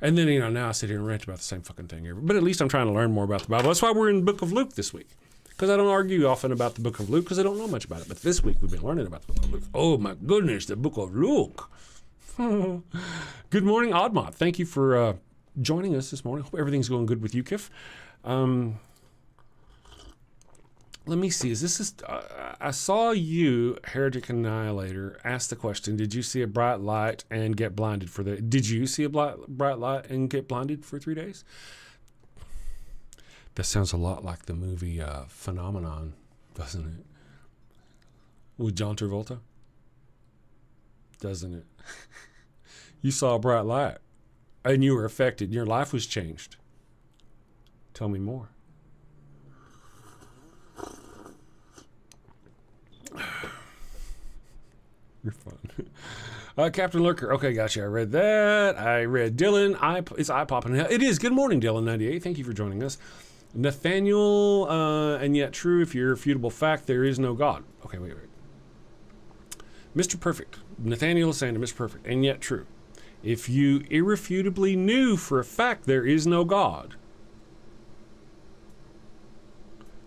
And then, now I sit here and rant about the same fucking thing. But at least I'm trying to learn more about the Bible. That's why we're in the book of Luke this week. Because I don't argue often about the book of Luke because I don't know much about it. But this week we've been learning about the book of Luke. Oh, my goodness, the book of Luke. Good morning, Oddmont. Thank you for joining us this morning. Hope everything's going good with you, Kif. Let me see. I saw you, Heretic Annihilator, ask the question, did you see a bright light and get blinded did you see a bright light and get blinded for 3 days? That sounds a lot like the movie Phenomenon, doesn't it? With John Travolta? Doesn't it? You saw a bright light. And you were affected. Your life was changed. Tell me more. You're fun. Captain Lurker. Okay, gotcha. I read that. I read Dylan. It's eye popping. It is. Good morning, Dylan98. Thank you for joining us. Nathaniel, and yet true, if you're irrefutable fact, there is no God. Okay, wait. Mr. Perfect. Nathaniel is saying to Mr. Perfect, and yet true. If you irrefutably knew for a fact there is no God,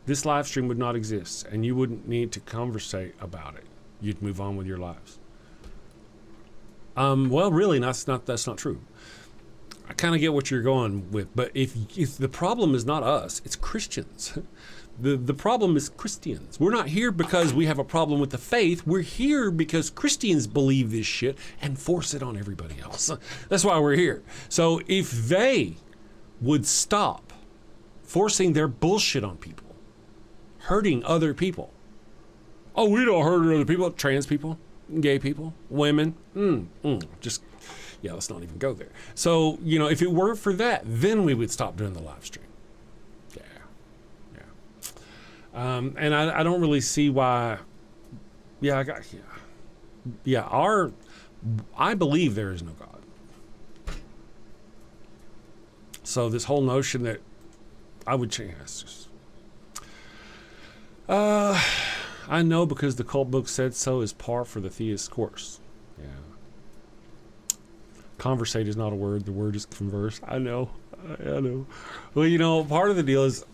this live stream would not exist, and you wouldn't need to conversate about it. You'd move on with your lives. Well, really, that's not true. I kind of get what you're going with, but if the problem is not us, it's Christians. The problem is Christians. We're not here because we have a problem with the faith. We're here because Christians believe this shit and force it on everybody else. That's why we're here. So if they would stop forcing their bullshit on people, hurting other people. Oh, we don't hurt other people. Trans people, gay people, women. Just Yeah, let's not even go there. So, you know, if it weren't for that, then we would stop doing the live stream. Yeah. And I don't really see why. Yeah, I believe there is no God. So this whole notion that I would change, that's just, I know because the cult book said so is par for the theist course. Yeah. Conversate is not a word. The word is converse. I know. Well, you know, part of the deal is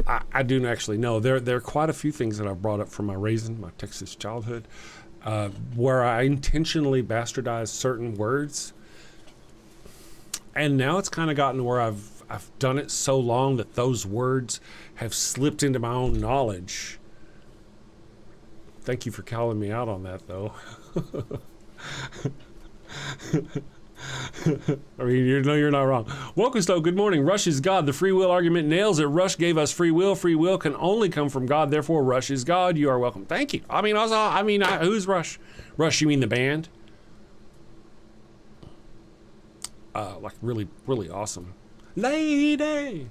I do actually know there are quite a few things that I've brought up from my raising, my Texas childhood, where I intentionally bastardized certain words. And now it's kind of gotten where I've done it so long that those words have slipped into my own knowledge. Thank you for calling me out on that, though. I mean, you're not wrong. Wokesto, good morning. Rush is God. The free will argument nails it. Rush gave us free will. Free will can only come from God. Therefore, Rush is God. You are welcome. Thank you. I mean, who's Rush? Rush, you mean the band? Like really, really awesome. Lady,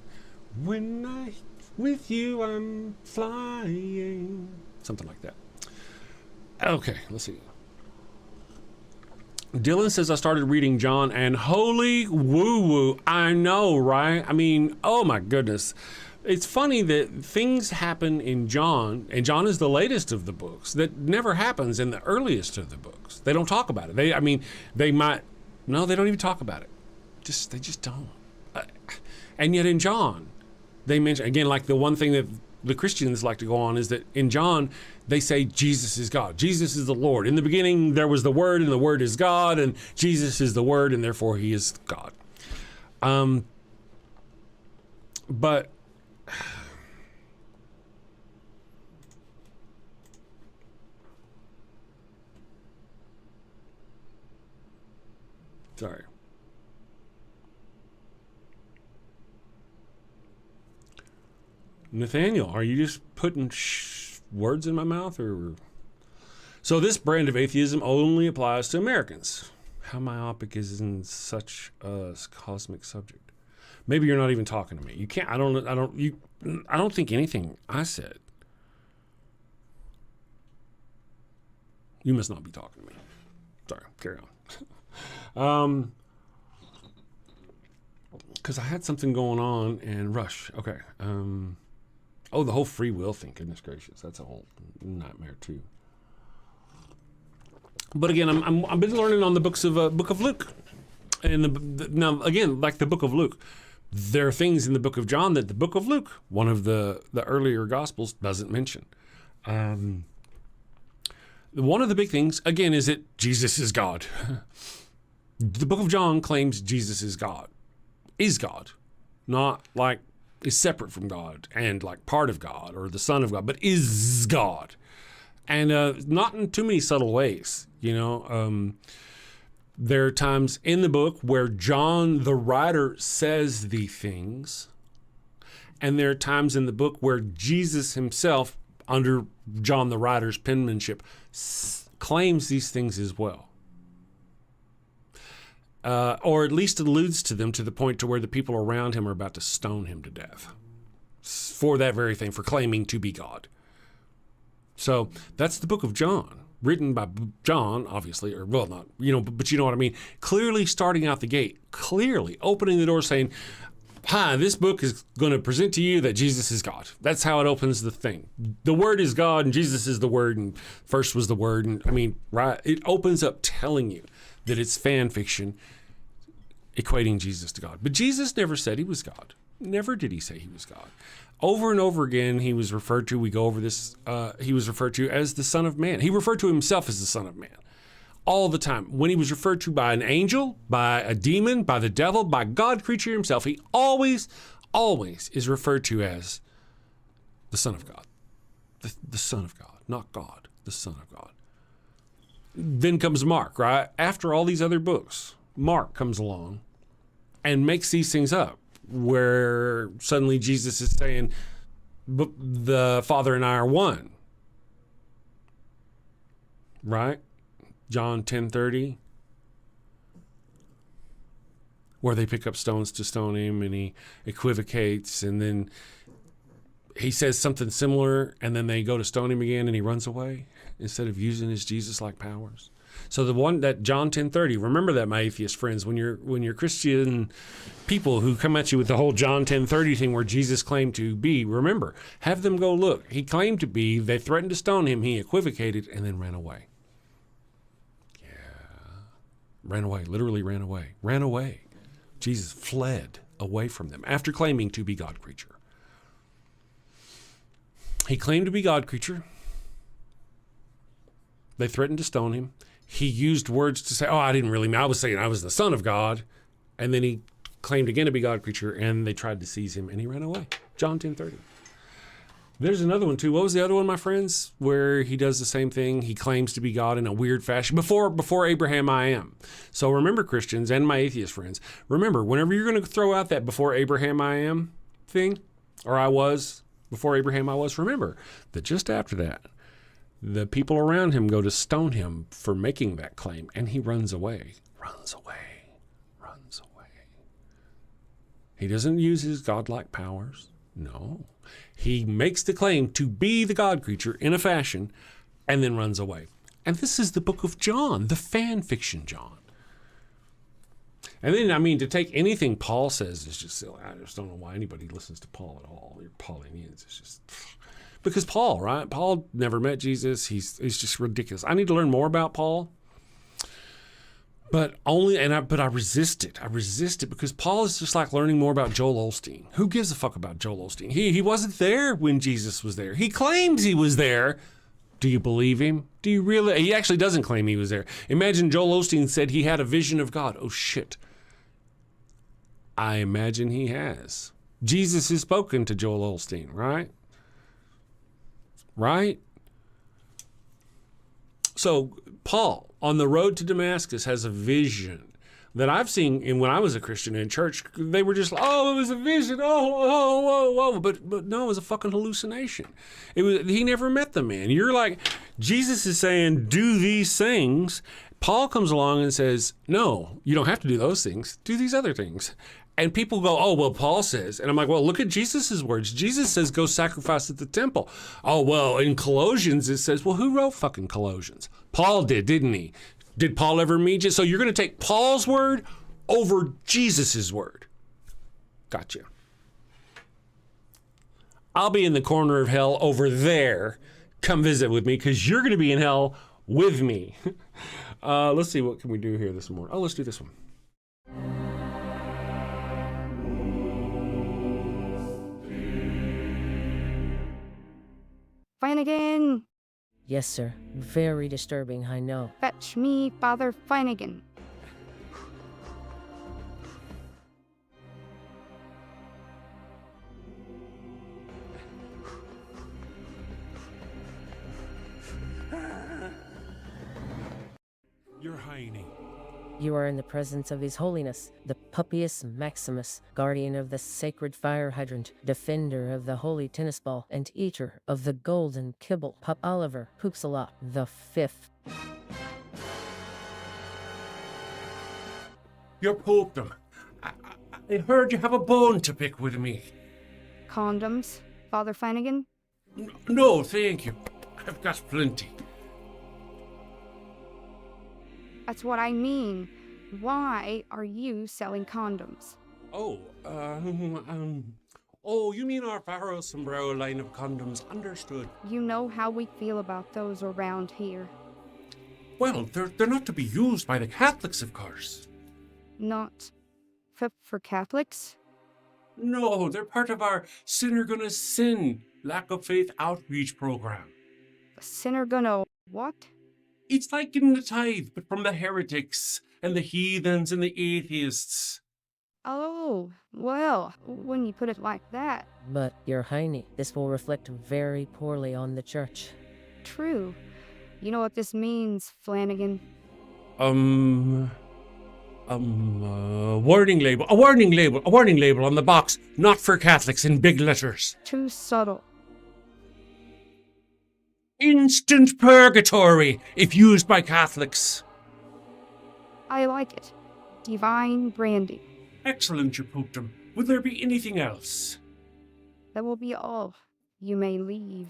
when I with you, I'm flying. Something like that. Okay, let's see. Dylan says, I started reading John and holy woo-woo. I know, right? I mean, oh my goodness. It's funny that things happen in John, and John is the latest of the books, that never happens in the earliest of the books. They don't talk about it. They don't even talk about it. They just don't. And yet in John, they mention, again, like the one thing that the Christians like to go on is that in John, they say Jesus is God. Jesus is the Lord. In the beginning, there was the Word, and the Word is God, and Jesus is the Word, and therefore he is God. But sorry. Nathaniel, are you just putting words in my mouth? Or so this brand of atheism only applies to Americans. How myopic is in such a cosmic subject? Maybe you're not even talking to me. You can't. I don't think anything I said. You must not be talking to me. Sorry. Carry on. Because I had something going on and Rush. Okay. Oh, the whole free will thing. Goodness gracious, that's a whole nightmare too. But again, I've been learning on the book of Luke, and now again, like the book of Luke, there are things in the book of John that the book of Luke, one of the earlier Gospels, doesn't mention. One of the big things again is that Jesus is God. The book of John claims Jesus is God, not like is separate from God and like part of God or the Son of God, but is God. And not in too many subtle ways, you know. There are times in the book where John the writer says the things, and there are times in the book where Jesus himself, under John the writer's penmanship, claims these things as well. Or at least alludes to them to the point to where the people around him are about to stone him to death for that very thing, for claiming to be God. So that's the book of John, written by John, obviously, or well, not, you know, but you know what I mean? Clearly starting out the gate, clearly opening the door saying, hi, this book is going to present to you that Jesus is God. That's how it opens the thing. The Word is God and Jesus is the Word and first was the Word. And I mean, right? It opens up telling you that it's fan fiction equating Jesus to God. But Jesus never said he was God. Never did he say he was God. Over and over again, he was referred to, we go over this, he was referred to as the Son of Man. He referred to himself as the Son of Man all the time. When he was referred to by an angel, by a demon, by the devil, by God creature himself, he always is referred to as the Son of God. The Son of God, not God, the Son of God. Then comes Mark, right? After all these other books, Mark comes along and makes these things up, where suddenly Jesus is saying, the Father and I are one. Right? John 10:30. where they pick up stones to stone him, and he equivocates, and then he says something similar, and then they go to stone him again, and he runs away instead of using his Jesus-like powers. So the one that John 10:30, remember that, my atheist friends, when you're Christian people who come at you with the whole John 10:30 thing where Jesus claimed to be, remember, have them go look. He claimed to be, they threatened to stone him, he equivocated, and then ran away. Ran away, literally ran away. Ran away. Jesus fled away from them after claiming to be God creature. He claimed to be God creature. They threatened to stone him. He used words to say, I didn't really mean, I was saying I was the Son of God. And then he claimed again to be God creature, and they tried to seize him, and he ran away. John 10:30. There's another one too. What was the other one, my friends? Where he does the same thing. He claims to be God in a weird fashion. Before Abraham, I am. So remember, Christians and my atheist friends, remember, whenever you're going to throw out that before Abraham, I am thing, or I was, before Abraham, I was, remember that just after that, the people around him go to stone him for making that claim, and he runs away. Runs away. Runs away. He doesn't use his godlike powers. No. He makes the claim to be the God creature in a fashion and then runs away. And this is the book of John, the fan fiction John. And then, to take anything Paul says is just silly. I just don't know why anybody listens to Paul at all. You're Paulinians. It's just... Because Paul, right? Paul never met Jesus. He's just ridiculous. I need to learn more about Paul. But I resist it. I resist it because Paul is just like learning more about Joel Osteen. Who gives a fuck about Joel Osteen? He wasn't there when Jesus was there. He claims he was there. Do you believe him? Do you really? He actually doesn't claim he was there. Imagine Joel Osteen said he had a vision of God. Oh, shit. I imagine he has. Jesus has spoken to Joel Osteen, right? Right? So Paul, on the road to Damascus, has a vision that I've seen. And when I was a Christian in church, they were just like, it was a vision. But no, it was a fucking hallucination. He never met the man. You're like, Jesus is saying, do these things. Paul comes along and says, no, you don't have to do those things. Do these other things. And people go, Paul says. And I'm like, well, look at Jesus' words. Jesus says, go sacrifice at the temple. In Colossians, it says, well, who wrote fucking Colossians? Paul did, didn't he? Did Paul ever meet you? So you're going to take Paul's word over Jesus' word. Gotcha. I'll be in the corner of hell over there. Come visit with me because you're going to be in hell with me. Let's see, what can we do here this morning? Let's do this one. Finnegan! Yes, sir. Very disturbing, I know. Fetch me Father Finnegan. Your Highness. You are in the presence of His Holiness, the Pupius Maximus, guardian of the sacred fire hydrant, defender of the holy tennis ball, and eater of the golden kibble, Pup Oliver Poopsalot the Fifth. Your popedom. I heard you have a bone to pick with me. Condoms, Father Finnegan? No, thank you. I've got plenty. That's what I mean. Why are you selling condoms? You mean our Faro Sombrero line of condoms. Understood. You know how we feel about those around here. Well, they're not to be used by the Catholics, of course. Not for Catholics? No, they're part of our Sinner Gonna Sin lack of faith outreach program. Sinner gonna what? It's like getting the tithe, but from the heretics and the heathens and the atheists. Oh, well, when you put it like that. But, Your Highness, this will reflect very poorly on the church. True. You know what this means, Flanagan? Warning label. A warning label on the box. Not for Catholics in big letters. Too subtle. Instant purgatory if used by Catholics. I like it. Divine branding. Excellent, your Popedom. Would there be anything else? That will be all. You may leave.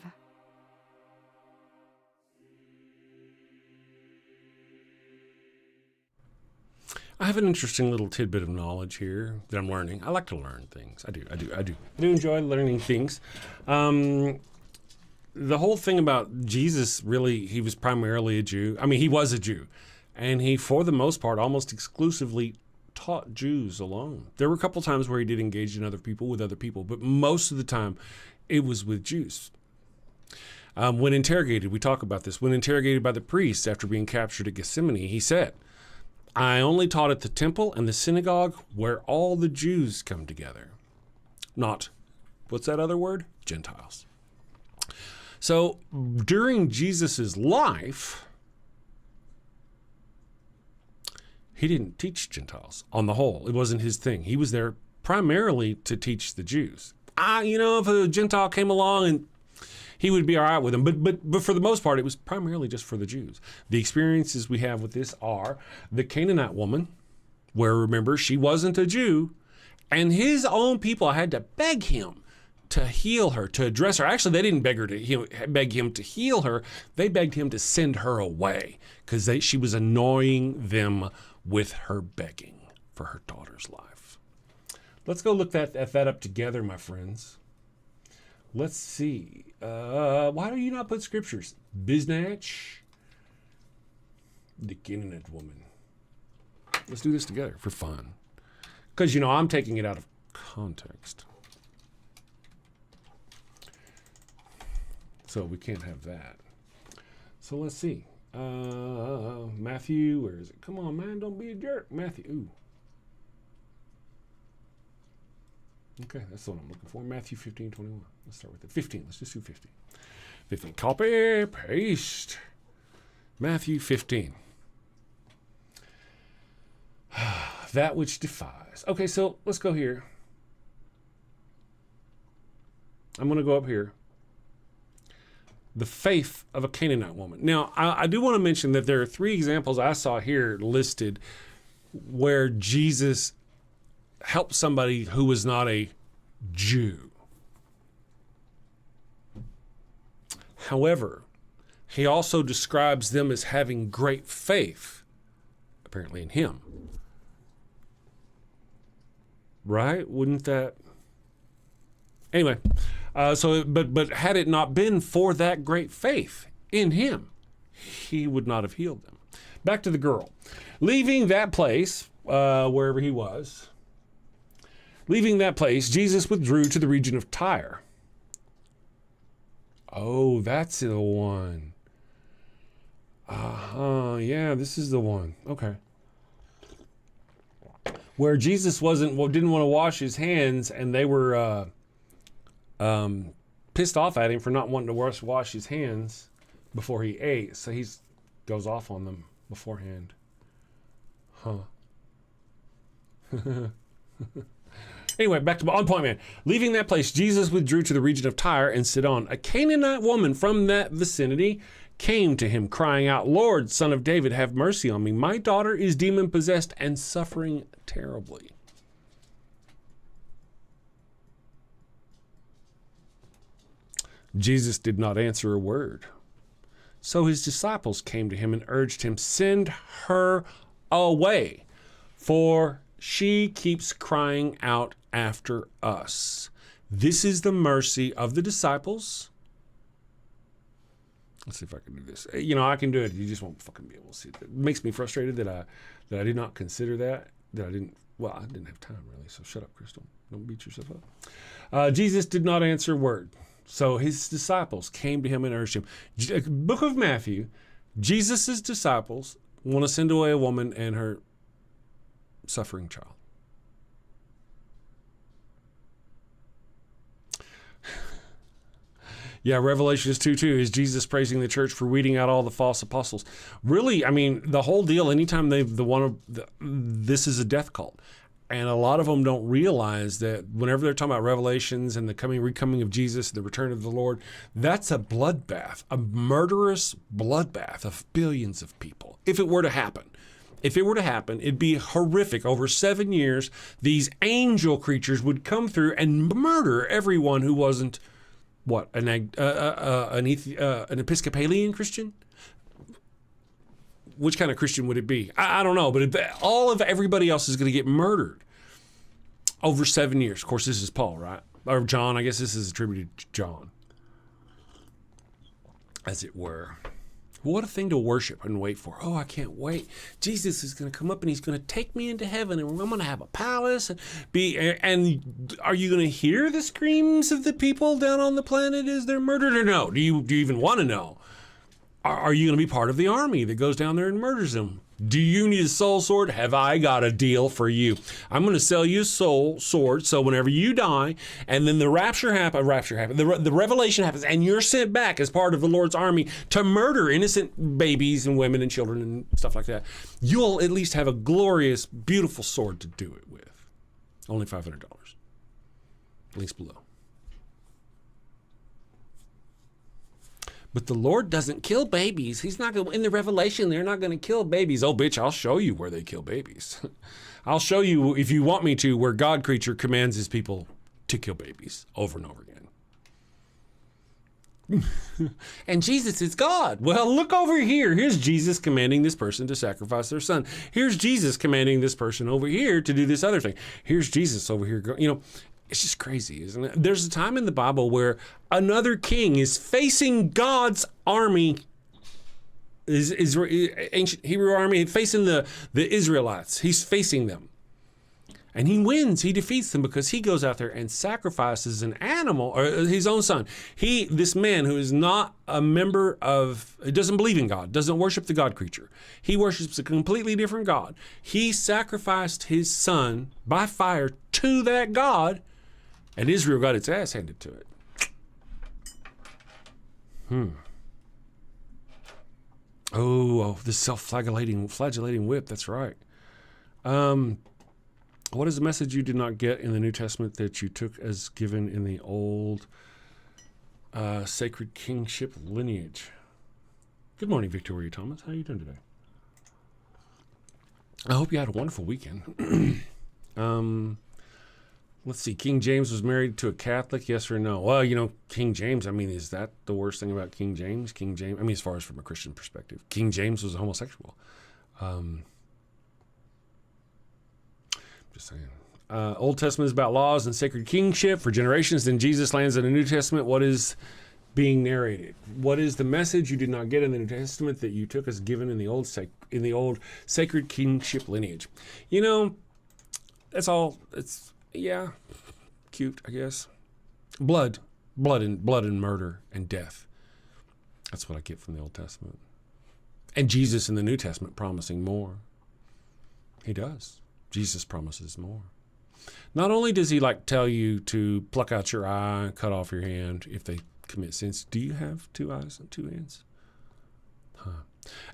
I have an interesting little tidbit of knowledge here that I'm learning. I like to learn things. I do enjoy learning things. The whole thing about Jesus, really, he was primarily a Jew. I mean, he was a Jew. And he, for the most part, almost exclusively taught Jews alone. There were a couple times where he did engage in with other people, but most of the time it was with Jews. When interrogated, we talk about this, when interrogated by the priests after being captured at Gethsemane, he said, I only taught at the temple and the synagogue where all the Jews come together. Not, what's that other word? Gentiles. So during Jesus's life, he didn't teach Gentiles on the whole. It wasn't his thing. He was there primarily to teach the Jews. If a Gentile came along and he would be all right with them. But for the most part, it was primarily just for the Jews. The experiences we have with this are the Canaanite woman, where, remember, she wasn't a Jew, and his own people had to beg him to heal her, to address her. Actually, they didn't beg him to heal her. They begged him to send her away because she was annoying them with her begging for her daughter's life. Let's go look at that up together, my friends. Let's see. Why do you not put scriptures? Biznatch, the Canaanite woman. Let's do this together for fun. Because, I'm taking it out of context. So we can't have that. So let's see. Matthew, where is it? Come on, man, don't be a jerk. Matthew, ooh. Okay, that's the one I'm looking for. Matthew 15:21. Let's start with it. 15. Let's just do 15. 15. Copy, paste. Matthew 15. That which defies. Okay, so let's go here. I'm going to go up here. The faith of a Canaanite woman. Now, I do want to mention that there are 3 examples I saw here listed where Jesus helped somebody who was not a Jew. However, he also describes them as having great faith, apparently in him. Right? Wouldn't that? Anyway, but had it not been for that great faith in him, he would not have healed them. Back to the girl. Leaving that place, wherever he was, leaving that place, Jesus withdrew to the region of Tyre. Oh, that's the one. Yeah, this is the one. Okay. Where Jesus didn't want to wash his hands, and they were pissed off at him for not wanting to wash his hands before he ate. So he goes off on them beforehand. Anyway, back to On Point Man. Leaving that place, Jesus withdrew to the region of Tyre and Sidon. A Canaanite woman from that vicinity came to him, crying out, Lord, Son of David, have mercy on me. My daughter is demon-possessed and suffering terribly. Jesus did not answer a word. So his disciples came to him and urged him, send her away, for she keeps crying out after us. This is the mercy of the disciples. Let's see if I can do this. I can do it. You just won't fucking be able to see it. It makes me frustrated that I did not consider that I didn't have time really. So shut up, Crystal. Don't beat yourself up. Jesus did not answer a word. So his disciples came to him and urged him. Book of Matthew, Jesus' disciples want to send away a woman and her suffering child. Yeah, Revelations 2:2 is Jesus praising the church for weeding out all the false apostles. Really, I mean, the whole deal, anytime this is a death cult. And a lot of them don't realize that whenever they're talking about Revelations and the recoming of Jesus, the return of the Lord, that's a bloodbath, a murderous bloodbath of billions of people, if it were to happen. if it were to happen, it'd be horrific. Over 7 years, these angel creatures would come through and murder everyone who wasn't, what, an Episcopalian Christian? Which kind of Christian would it be? I don't know, but all of everybody else is going to get murdered over 7 years. Of course, this is Paul, right? Or John. I guess this is attributed to John, as it were. What a thing to worship and wait for. Oh, I can't wait. Jesus is going to come up and he's going to take me into heaven and I'm going to have a palace and and are you going to hear the screams of the people down on the planet as they're murdered or no? Do you even want to know? Are you going to be part of the army that goes down there and murders them? Do you need a soul sword? Have I got a deal for you? I'm going to sell you a soul sword, so whenever you die, and then the the revelation happens, and you're sent back as part of the Lord's army to murder innocent babies and women and children and stuff like that, you'll at least have a glorious, beautiful sword to do it with. Only $500. Links below. But the Lord doesn't kill babies. He's not going to, in the Revelation, they're not going to kill babies. Oh, bitch, I'll show you where they kill babies. I'll show you, if you want me to, where God creature commands his people to kill babies over and over again. And Jesus is God. Well, look over here. Here's Jesus commanding this person to sacrifice their son. Here's Jesus commanding this person over here to do this other thing. Here's Jesus over here. It's just crazy, isn't it? There's a time in the Bible where another king is facing God's army, is ancient Hebrew army, facing the Israelites. He's facing them. And he wins. He defeats them because he goes out there and sacrifices an animal, or his own son. This man who is not a member of, doesn't believe in God, doesn't worship the God creature. He worships a completely different God. He sacrificed his son by fire to that God, and Israel got its ass handed to it. Oh, this self-flagellating whip. That's right. What is the message you did not get in the New Testament that you took as given in the old sacred kingship lineage? Good morning, Victoria Thomas. How are you doing today? I hope you had a wonderful weekend. Let's see. King James was married to a Catholic, yes or no? Well, King James, is that the worst thing about King James? King James, as far as from a Christian perspective, King James was a homosexual. Just saying. Old Testament is about laws and sacred kingship for generations. Then Jesus lands in the New Testament. What is being narrated? What is the message you did not get in the New Testament that you took as given in the old sacred kingship lineage? That's all. It's cute, I guess. Blood and murder and death. That's what I get from the Old Testament. And Jesus in the New Testament promising more. He does. Jesus promises more. Not only does he tell you to pluck out your eye, cut off your hand if they commit sins. Do you have 2 eyes and 2 hands?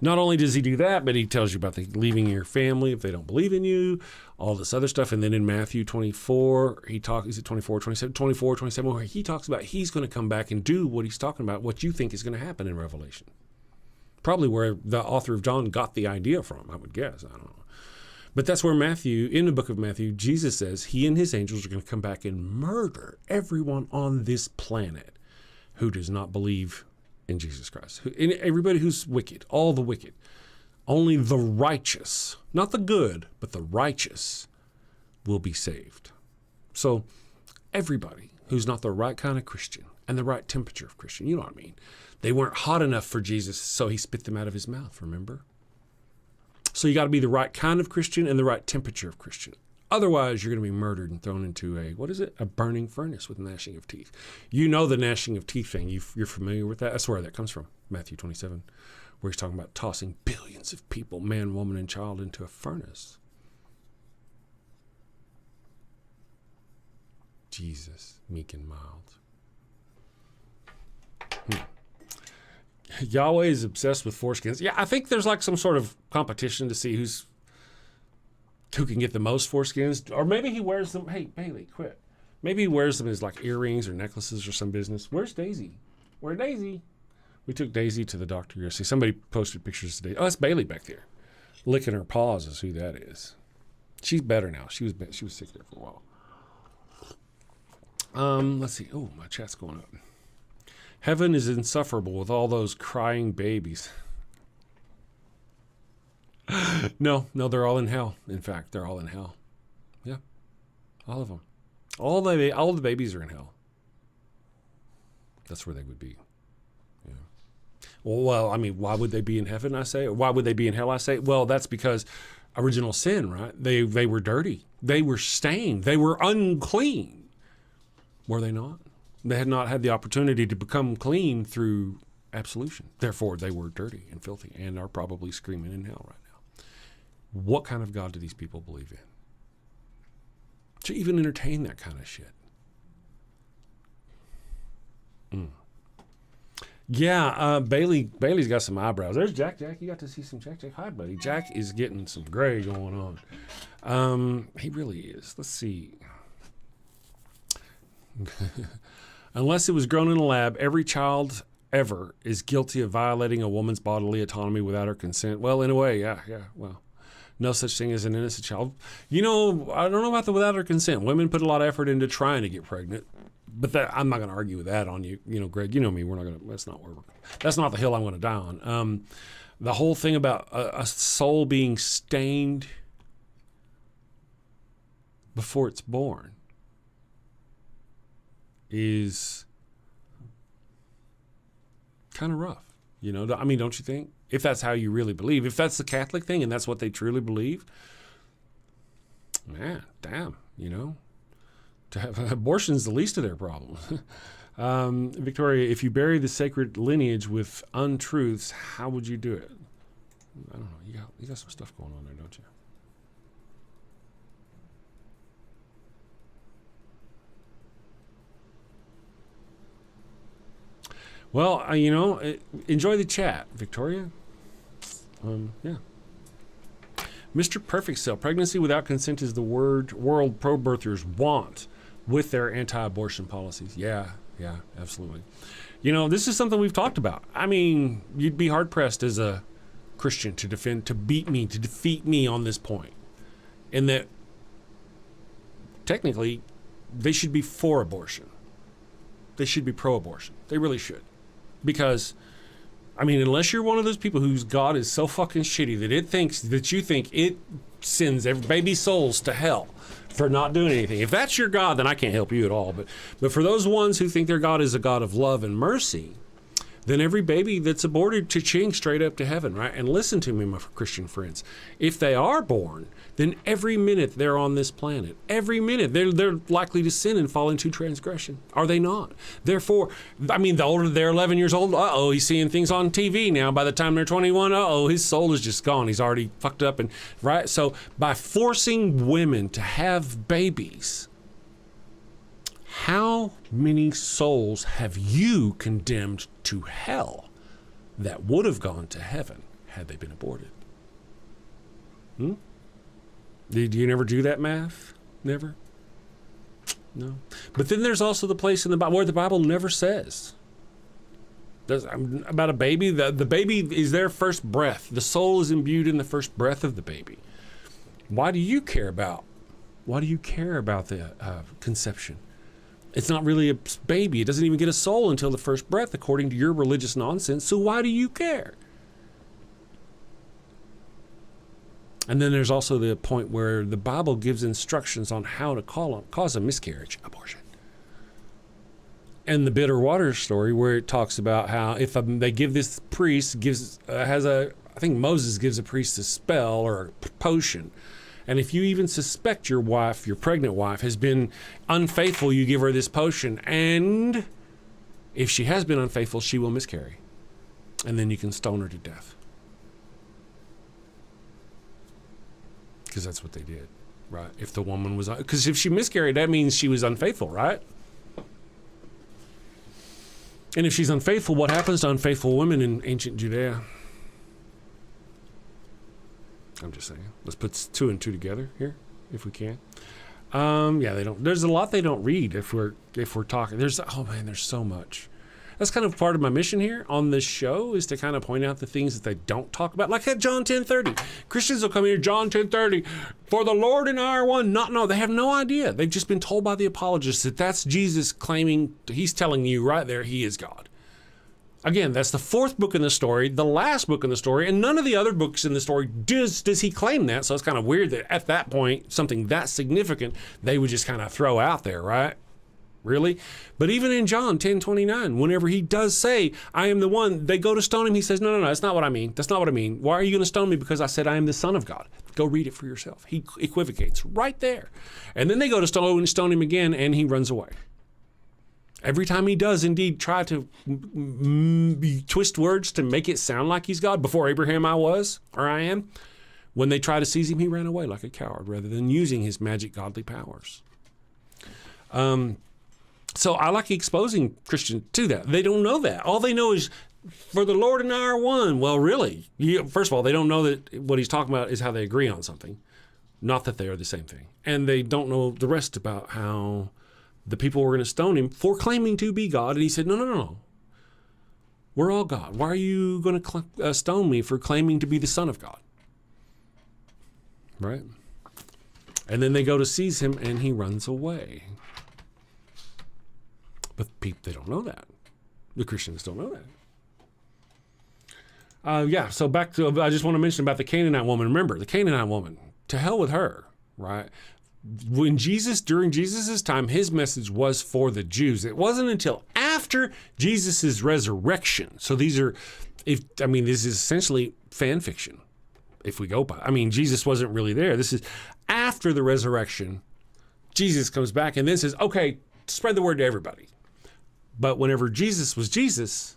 Not only does he do that, but he tells you about leaving your family if they don't believe in you, all this other stuff. And then in Matthew 24, is it 24, 27, where he talks about he's going to come back and do what he's talking about, what you think is going to happen in Revelation. Probably where the author of John got the idea from, I would guess. I don't know. But that's where in the book of Matthew, Jesus says he and his angels are going to come back and murder everyone on this planet who does not believe in Jesus Christ. Everybody who's wicked, all the wicked. Only the righteous, not the good, but the righteous will be saved. So everybody who's not the right kind of Christian and the right temperature of Christian, you know what I mean? They weren't hot enough for Jesus, so he spit them out of his mouth, remember? So you got to be the right kind of Christian and the right temperature of Christian. Otherwise, you're going to be murdered and thrown into a burning furnace with gnashing of teeth. You know the gnashing of teeth thing. You're familiar with that? That's where that comes from, Matthew 27, where he's talking about tossing billions of people, man, woman, and child, into a furnace. Jesus, meek and mild. Yahweh is obsessed with foreskins. Yeah, I think there's some sort of competition to see who can get the most foreskins, or maybe he wears them. Hey, Bailey, quit. Maybe he wears them as earrings or necklaces or some business. Where's Daisy? Where's Daisy? We took Daisy to the doctor yesterday. Somebody posted pictures today. Oh, that's Bailey back there. licking her paws is who that is. She's better now. She was sick there for a while. Let's see. Oh, my chat's going up. Heaven is insufferable with all those crying babies. No, they're all in hell. In fact, they're all in hell. Yeah, all of them. All the babies are in hell. That's where they would be. Yeah. Well, I mean, why would they be in heaven, I say? Or why would they be in hell, I say? Well, that's because original sin, right? They were dirty. They were stained. They were unclean. Were they not? They had not had the opportunity to become clean through absolution. Therefore, they were dirty and filthy and are probably screaming in hell right now. What kind of God do these people believe in? To even entertain that kind of shit. Yeah, Bailey's got some eyebrows. There's Jack. Jack, you got to see some Jack. Hi, buddy. Jack is getting some gray going on. He really is. Let's see. Unless it was grown in a lab, every child ever is guilty of violating a woman's bodily autonomy without her consent. Well, in a way, yeah. Well, no such thing as an innocent child. You know, I don't know about the without her consent. Women put a lot of effort into trying to get pregnant. But I'm not going to argue with that on you. You know, Greg, you know me. That's not the hill I'm going to die on. The whole thing about a soul being stained before it's born is kind of rough. You know, I mean, don't you think? If that's how you really believe, if that's the Catholic thing and that's what they truly believe, man, damn, you know. To have abortion's the least of their problems. Victoria, if you bury the sacred lineage with untruths, how would you do it? I don't know. You got some stuff going on there, don't you? Well, you know, enjoy the chat, Victoria. Yeah. Mr. Perfect Cell, pregnancy without consent is the world pro-birthers want with their anti-abortion policies. Yeah, absolutely. You know, this is something we've talked about. I mean, you'd be hard-pressed as a Christian to defeat me on this point. In that, technically, they should be for abortion. They should be pro-abortion. They really should. Because, I mean, unless you're one of those people whose God is so fucking shitty that you think it sends every baby souls to hell for not doing anything. If that's your God, then I can't help you at all. But for those ones who think their God is a God of love and mercy, then every baby that's aborted, cha-ching, straight up to heaven, right? And listen to me, my Christian friends. If they are born, then every minute they're on this planet, every minute they're likely to sin and fall into transgression. Are they not? Therefore, I mean, the older they're 11 years old, he's seeing things on TV now. By the time they're 21, his soul is just gone. He's already fucked up. And right. So by forcing women to have babies, how many souls have you condemned to hell that would have gone to heaven had they been aborted? Did you never do that math? Never? No. But then there's also the place in the Bible where the Bible never says about a baby. The baby is their first breath. The soul is imbued in the first breath of the baby. Why do you care about the conception? It's not really a baby. It doesn't even get a soul until the first breath, according to your religious nonsense. So why do you care? And then there's also the point where the Bible gives instructions on how to cause a miscarriage, abortion. And the bitter water story where it talks about how if they give this priest, I think Moses gives a priest a spell or a potion. And if you even suspect your pregnant wife, has been unfaithful, you give her this potion. And if she has been unfaithful, she will miscarry. And then you can stone her to death. Because that's what they did, right? If the woman was... Because if she miscarried, that means she was unfaithful, right? And if she's unfaithful, what happens to unfaithful women in ancient Judea? I'm just saying. Let's put two and two together here, if we can. They don't. There's a lot they don't read if we're talking. There's so much. That's kind of part of my mission here on this show, is to kind of point out the things that they don't talk about. Like at John 10:30. Christians will come here, John 10:30, for the Lord and I are one. No, they have no idea. They've just been told by the apologists that that's Jesus claiming, he's telling you right there, he is God. Again, that's the fourth book in the story, the last book in the story, and none of the other books in the story does he claim that. So it's kind of weird that at that point, something that significant, they would just kind of throw out there, right? Really? But even in John 10:29, whenever he does say, I am the one, they go to stone him. He says, no, that's not what I mean. That's not what I mean. Why are you going to stone me? Because I said I am the Son of God. Go read it for yourself. He equivocates right there. And then they go to stone him again, and he runs away. Every time he does indeed try to twist words to make it sound like he's God, before Abraham I was, or I am, when they try to seize him, he ran away like a coward rather than using his magic godly powers. So I like exposing Christians to that. They don't know that. All they know is, for the Lord and I are one. Well, really, first of all, they don't know that what he's talking about is how they agree on something, not that they are the same thing. And they don't know the rest about how the people were going to stone him for claiming to be God. And he said, no. We're all God. Why are you going to stone me for claiming to be the Son of God? Right? And then they go to seize him, and he runs away. But people, they don't know that. The Christians don't know that. So back to, I just want to mention about the Canaanite woman. Remember, the Canaanite woman, to hell with her, right? During Jesus' time, his message was for the Jews. It wasn't until after Jesus' resurrection. So this is essentially fan fiction. If we go by, Jesus wasn't really there. This is after the resurrection. Jesus comes back and then says, okay, spread the word to everybody. But whenever Jesus was Jesus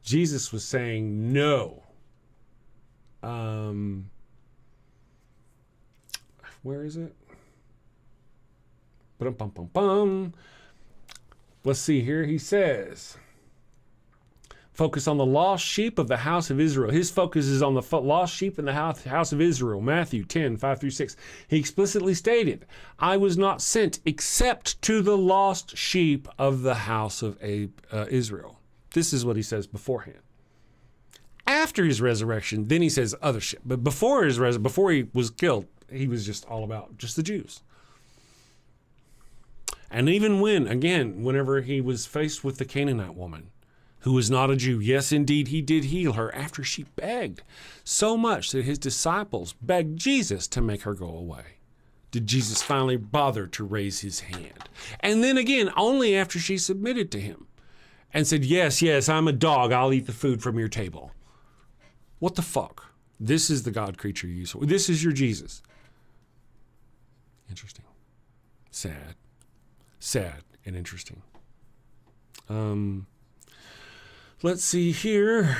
was saying no. Where is it? Let's see here. He says, focus on the lost sheep of the house of Israel. His focus is on the lost sheep in the house of Israel. Matthew 10:5-6. He explicitly stated, I was not sent except to the lost sheep of the house of Israel. This is what he says beforehand. After his resurrection, then he says other sheep. But before he was killed, he was just all about just the Jews. And even whenever he was faced with the Canaanite woman, who was not a Jew, yes, indeed, he did heal her after she begged so much that his disciples begged Jesus to make her go away. Did Jesus finally bother to raise his hand? And then again, only after she submitted to him and said, yes, I'm a dog. I'll eat the food from your table. What the fuck? This is the God creature you saw. This is your Jesus. Interesting. Sad and interesting. Let's see here.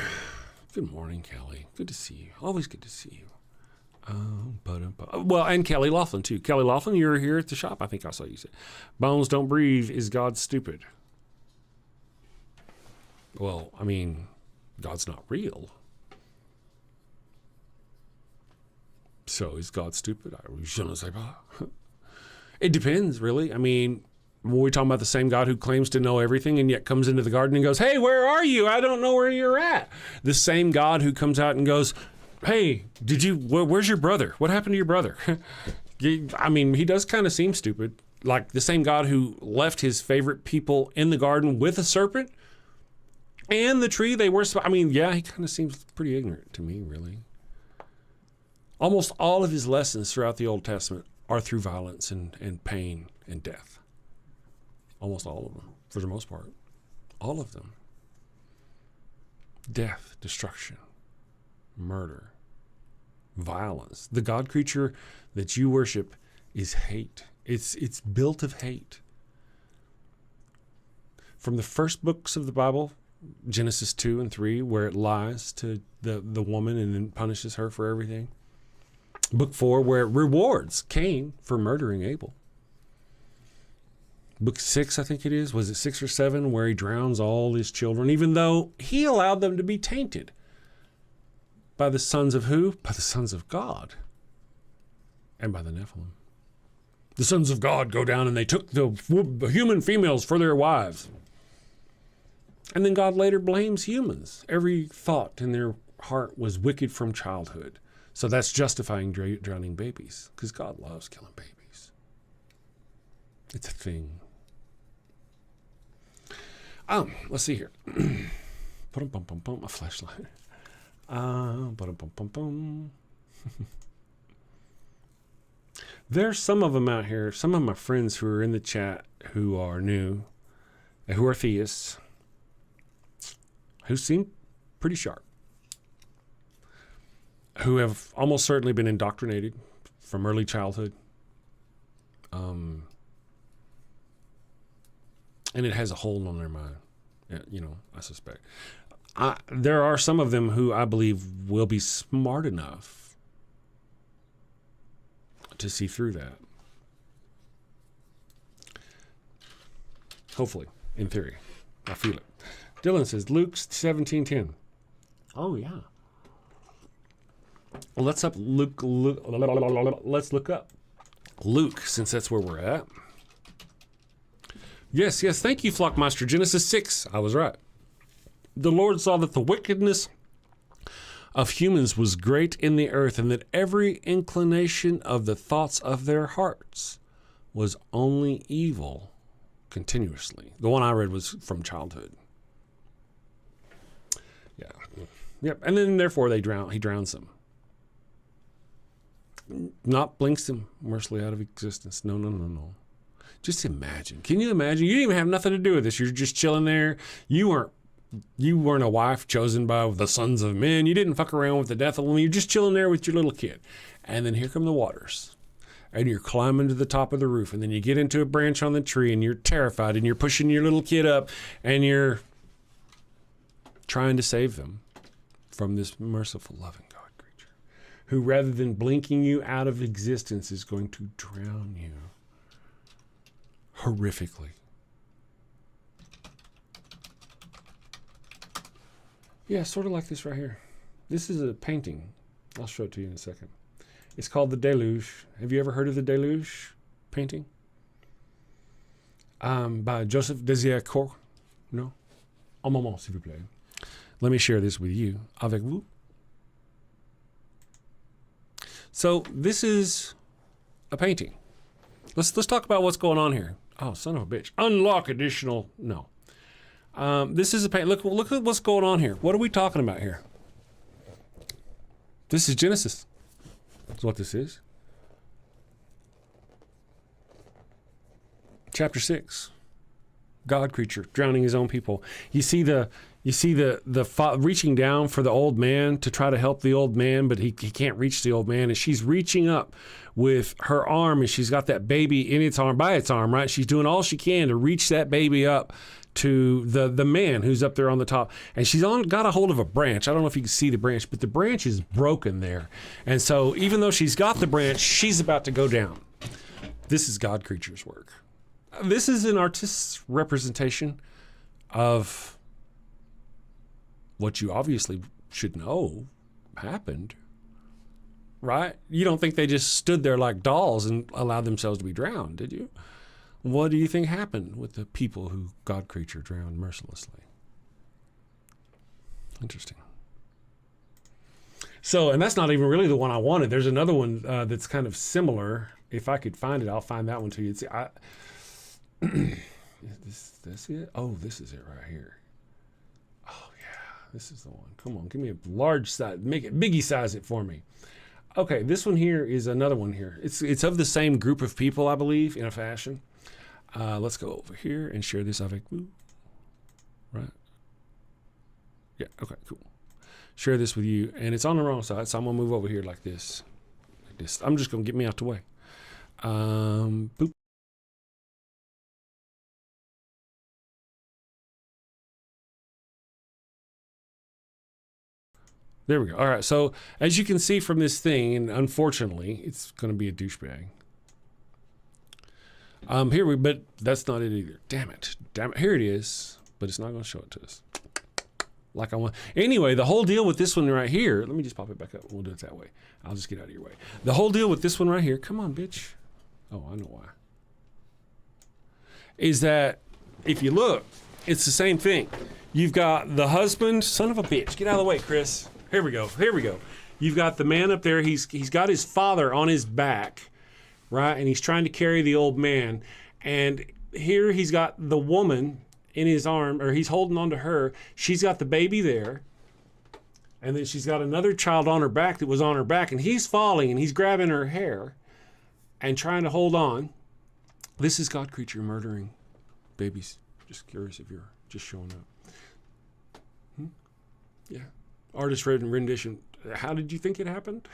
Good morning, Kelly. Good to see you. Always good to see you. Well, and Kelly Laughlin, too. Kelly Laughlin, you were here at the shop. I think I saw you say, Bones don't breathe. Is God stupid? Well, God's not real. So is God stupid? I shouldn't say, it depends, really. When we're talking about the same God who claims to know everything and yet comes into the garden and goes, hey, where are you? I don't know where you're at. The same God who comes out and goes, hey, where's your brother? What happened to your brother? He does kind of seem stupid. Like the same God who left his favorite people in the garden with a serpent and the tree they worship. He kind of seems pretty ignorant to me, really. Almost all of his lessons throughout the Old Testament are through violence and pain and death. Almost all of them, for the most part. All of them. Death, destruction, murder, violence. The God creature that you worship is hate. It's built of hate. From the first books of the Bible, Genesis 2 and 3, where it lies to the woman and then punishes her for everything. Book 4, where it rewards Cain for murdering Abel. Book 6, I think it is. Was it 6 or 7, where he drowns all his children, even though he allowed them to be tainted by the sons of who? By the sons of God and by the Nephilim. The sons of God go down and they took the human females for their wives. And then God later blames humans. Every thought in their heart was wicked from childhood. So that's justifying drowning babies, because God loves killing babies. It's a thing. Let's see here. A flashlight. There's some of them out here, some of my friends who are in the chat who are new, who are theists, who seem pretty sharp, who have almost certainly been indoctrinated from early childhood. And it has a hold on their mind, I suspect. There are some of them who I believe will be smart enough to see through that. Hopefully, in theory. I feel it. Dylan says, Luke 17:10. Oh, yeah. Well, let's look up Luke, since that's where we're at. Yes, thank you, Flockmeister. Genesis 6, I was right. The Lord saw that the wickedness of humans was great in the earth, and that every inclination of the thoughts of their hearts was only evil continuously. The one I read was from childhood. Yeah. Yep. And then therefore he drowns them. Not blinks them mercifully out of existence. No. Just imagine. Can you imagine? You didn't even have nothing to do with this. You're just chilling there. You weren't a wife chosen by the sons of men. You didn't fuck around with the death of a woman. You're just chilling there with your little kid. And then here come the waters. And you're climbing to the top of the roof. And then you get into a branch on the tree and you're terrified and you're pushing your little kid up and you're trying to save them from this merciful, loving God creature who, rather than blinking you out of existence, is going to drown you horrifically. Yeah, sort of like this right here. This is a painting. I'll show it to you in a second. It's called The Deluge. Have you ever heard of The Deluge painting? By Joseph Desiacourt? No? Un moment, s'il vous plaît. Let me share this with you. Avec vous. So this is a painting. Let's talk about what's going on here. Oh, son of a bitch. Unlock additional. No. This is a paint. Look at what's going on here. What are we talking about here? This is Genesis. That's what this is. Chapter 6. God creature drowning his own people. You see the reaching down for the old man to try to help the old man, but he can't reach the old man, and she's reaching up with her arm, and she's got that baby in its arm, by its arm, right? She's doing all she can to reach that baby up to the man who's up there on the top, and she's got a hold of a branch. I don't know if you can see the branch, but the branch is broken there, and so even though she's got the branch, she's about to go down. This is God creature's work. This is an artist's representation of what you obviously should know happened, right? You don't think they just stood there like dolls and allowed themselves to be drowned, did you? What do you think happened with the people who God creature drowned mercilessly? Interesting. So, and that's not even really the one I wanted. There's another one that's kind of similar. If I could find it, I'll find that one to you. See, is this it? Oh, this is it right here. Oh yeah, this is the one. Come on, give me a large size. Make it biggie size it for me. Okay, this one here is another one here. It's of the same group of people, I believe, in a fashion. Let's go over here and share this avec vous. Right? Yeah. Okay. Cool. Share this with you, and it's on the wrong side, so I'm gonna move over here like this. Like this. I'm just gonna get me out the way. Boop. There we go. All right. So as you can see from this thing, and unfortunately, it's going to be a douchebag. But that's not it either. Damn it. Here it is, but it's not going to show it to us like I want. Anyway, the whole deal with this one right here, let me just pop it back up. We'll do it that way. I'll just get out of your way. The whole deal with this one right here, come on, bitch. Oh, I know why. Is that if you look, it's the same thing. You've got the husband, son of a bitch. Get out of the way, Chris. Here we go. You've got the man up there. He's got his father on his back, right? And he's trying to carry the old man. And here he's got the woman in his arm, or he's holding on to her. She's got the baby there. And then she's got another child on her back that was on her back. And he's falling and he's grabbing her hair and trying to hold on. This is God creature murdering babies. Just curious if you're just showing up. Yeah. Artist rendition. How did you think it happened?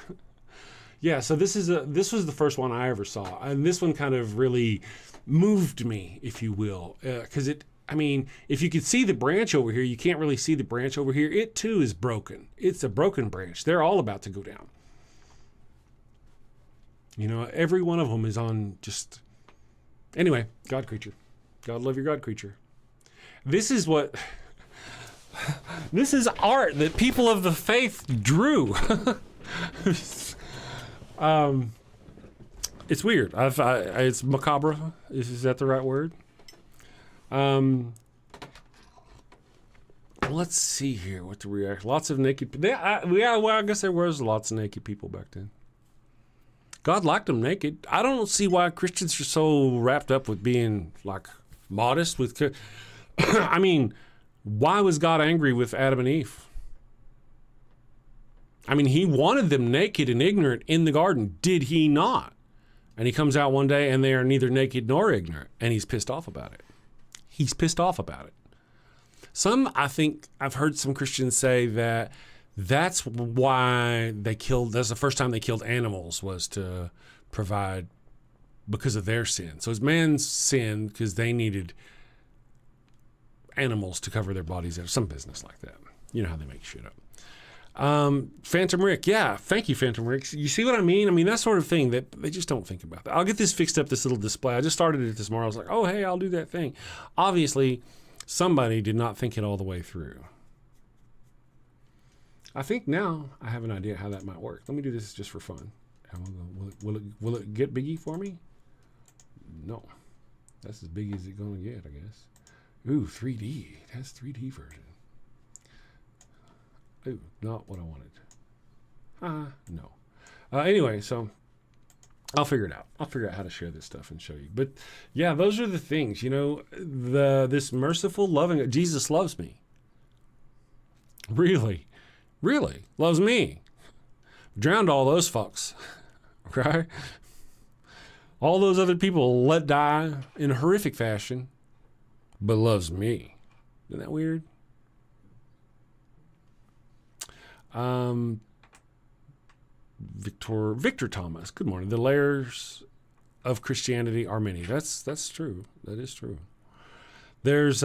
Yeah, so this was the first one I ever saw. And this one kind of really moved me, if you will. Because if you could see the branch over here, you can't really see the branch over here. It too is broken. It's a broken branch. They're all about to go down. You know, every one of them is on just... Anyway, God creature. God love your God creature. This is art that people of the faith drew. It's weird. It's macabre. Is that the right word? Let's see here what the reaction. Lots of naked. I guess there was lots of naked people back then. God liked them naked. I don't see why Christians are so wrapped up with being like modest with. I mean, why was God angry with Adam and Eve? I mean, he wanted them naked and ignorant in the garden, did he not? And he comes out one day and they are neither naked nor ignorant, and he's pissed off about it. I think I've heard some Christians say that that's why that's the first time they killed animals, was to provide because of their sin. So it's man's sin because they needed animals to cover their bodies, or some business like that. You know how they make shit up. Phantom Rick, yeah, thank you, Phantom Rick. You see what I mean? I mean, that sort of thing that they just don't think about that. I'll get this fixed up, this little display. I just started it this morning. I was like, oh, hey, I'll do that thing. Obviously, somebody did not think it all the way through. I think now I have an idea how that might work. Let me do this just for fun. Will it get biggie for me? No. That's as big as it's going to get, I guess. Ooh, 3D. It has 3D version. Ooh, not what I wanted. No. Anyway, so I'll figure it out. I'll figure out how to share this stuff and show you. But yeah, those are the things, you know, this merciful, loving, Jesus loves me. Really loves me. Drowned all those fucks, right? All those other people let die in a horrific fashion, but loves me. Isn't that weird? Victor Thomas, good morning. The layers of Christianity are many. That's true. That is true. There's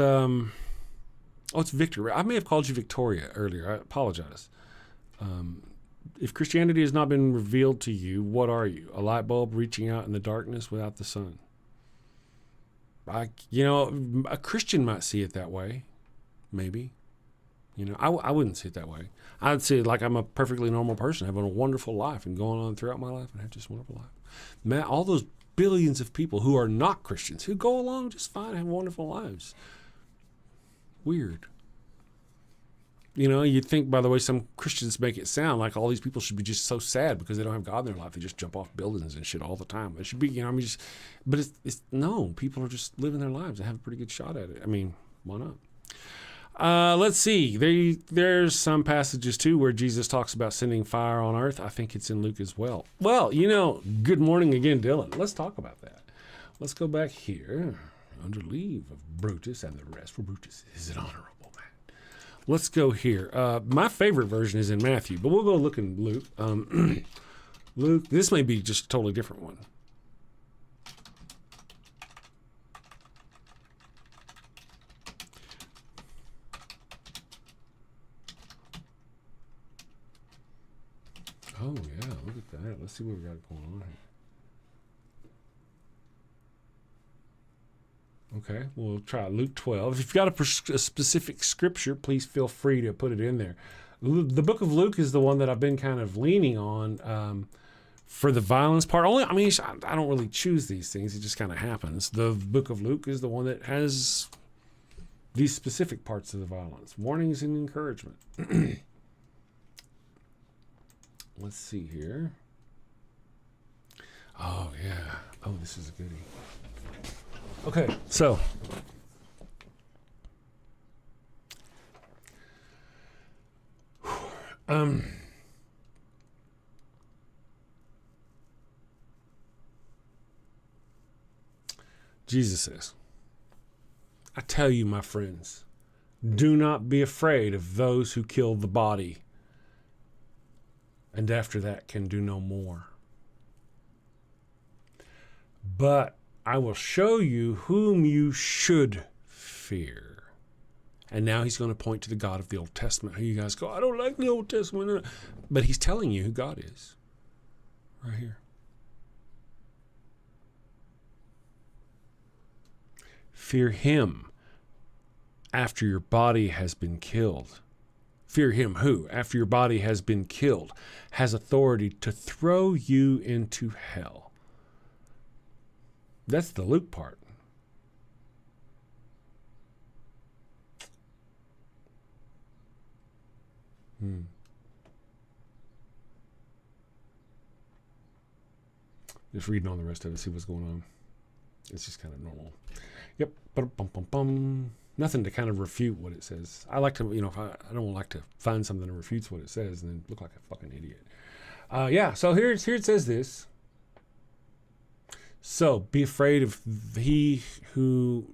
it's Victor. I may have called you Victoria earlier. I apologize. If Christianity has not been revealed to you, what are you? A light bulb reaching out in the darkness without the sun. A Christian might see it that way, maybe. You know, I wouldn't see it that way. I'd see it like I'm a perfectly normal person having a wonderful life and going on throughout my life and have just a wonderful life. Man, all those billions of people who are not Christians, who go along just fine and have wonderful lives. Weird. You know, you'd think, by the way, some Christians make it sound like all these people should be just so sad because they don't have God in their life. They just jump off buildings and shit all the time. It should be, but it's no, people are just living their lives and have a pretty good shot at it. I mean, why not? Let's see. There's some passages, too, where Jesus talks about sending fire on earth. I think it's in Luke as well. Well, good morning again, Dylan. Let's talk about that. Let's go back here. Under leave of Brutus and the rest. For Brutus is an honorable man. Let's go here. My favorite version is in Matthew, but we'll go look in Luke. Luke, this may be just a totally different one. Oh, yeah, look at that. Let's see what we got going on here. Okay, we'll try Luke 12. If you've got a specific scripture, please feel free to put it in there. The book of Luke is the one that I've been kind of leaning on for the violence part. I don't really choose these things. It just kind of happens. The book of Luke is the one that has these specific parts of the violence. Warnings and encouragement. Let's see here. Oh, yeah. Oh, this is a goodie. Okay, so Jesus says, I tell you, my friends, do not be afraid of those who kill the body, and after that can do no more. But I will show you whom you should fear. And now he's going to point to the God of the Old Testament. You guys go, I don't like the Old Testament. But he's telling you who God is. Right here. Fear him after your body has been killed. Fear him who, after your body has been killed, has authority to throw you into hell. That's the Luke part. Just reading on the rest of it, see what's going on. It's just kind of normal. Yep. Bum. Nothing to kind of refute what it says. I like to, if I don't like to find something that refutes what it says and then look like a fucking idiot. Yeah, so here it says this. So, be afraid of he who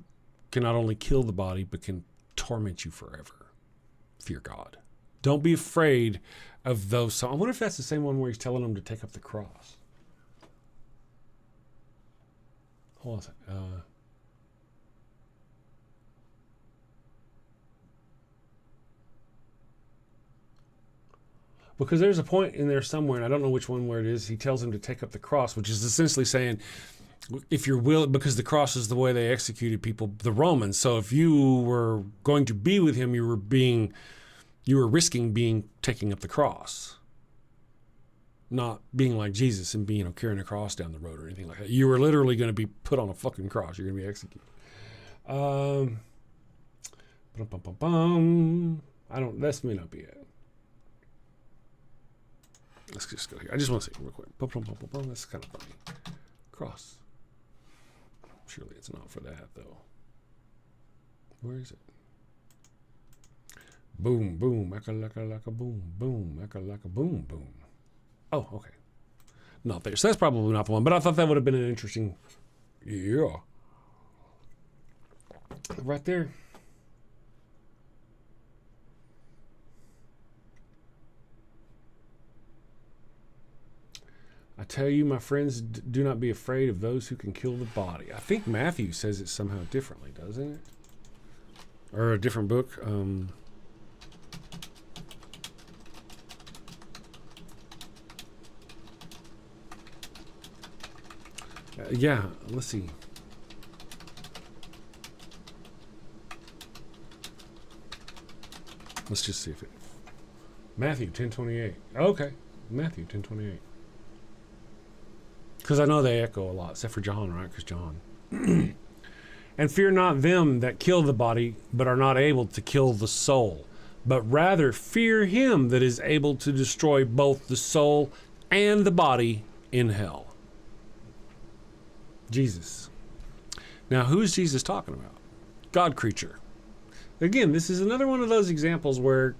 can not only kill the body, but can torment you forever. Fear God. Don't be afraid of those. So I wonder if that's the same one where he's telling them to take up the cross. Hold on a second. Because there's a point in there somewhere, and I don't know which one where it is, he tells him to take up the cross, which is essentially saying, if you're willing, because the cross is the way they executed people, the Romans. So if you were going to be with him, you were risking taking up the cross. Not being like Jesus and being, carrying a cross down the road or anything like that. You were literally going to be put on a fucking cross. You're going to be executed. This may not be it. Let's just go here. I just want to see real quick. That's kind of funny. Cross. Surely it's not for that, though. Where is it? Boom, boom, aka-laka-laka, boom, boom, aka-laka, boom, boom. Oh, okay. Not there. So that's probably not the one, but I thought that would have been an interesting... Yeah. Right there. I tell you, my friends, do not be afraid of those who can kill the body. I think Matthew says it somehow differently, doesn't it? Or a different book. Yeah, let's see. Let's just see if it... Matthew 10:28. Okay, Matthew 10:28. Because I know they echo a lot, except for John, right? Because John. And fear not them that kill the body, but are not able to kill the soul. But rather fear him that is able to destroy both the soul and the body in hell. Jesus. Now, who is Jesus talking about? God creature. Again, this is another one of those examples where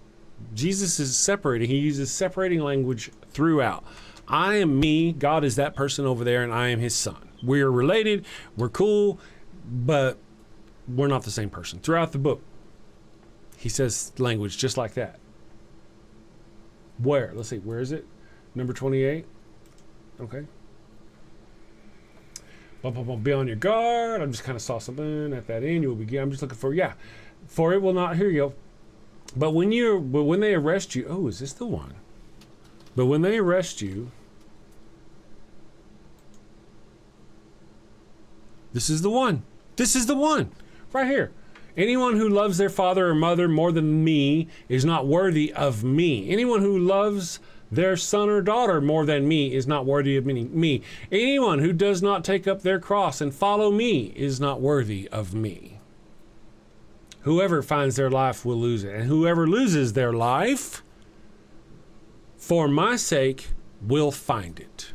Jesus is separating. He uses separating language throughout. I am me, God is that person over there, and I am his son. We are related, we're cool, but we're not the same person. Throughout the book, he says language just like that. Where? Let's see, where is it? Number 28. Okay. Be on your guard. I just kind of saw something at that end. You will begin. I'm just looking for, for it will not hear you. But when they arrest you, oh, is this the one? But when they arrest you, this is the one. This is the one. Right here. Anyone who loves their father or mother more than me is not worthy of me. Anyone who loves their son or daughter more than me is not worthy of me. Anyone who does not take up their cross and follow me is not worthy of me. Whoever finds their life will lose it. And whoever loses their life, for my sake, will find it.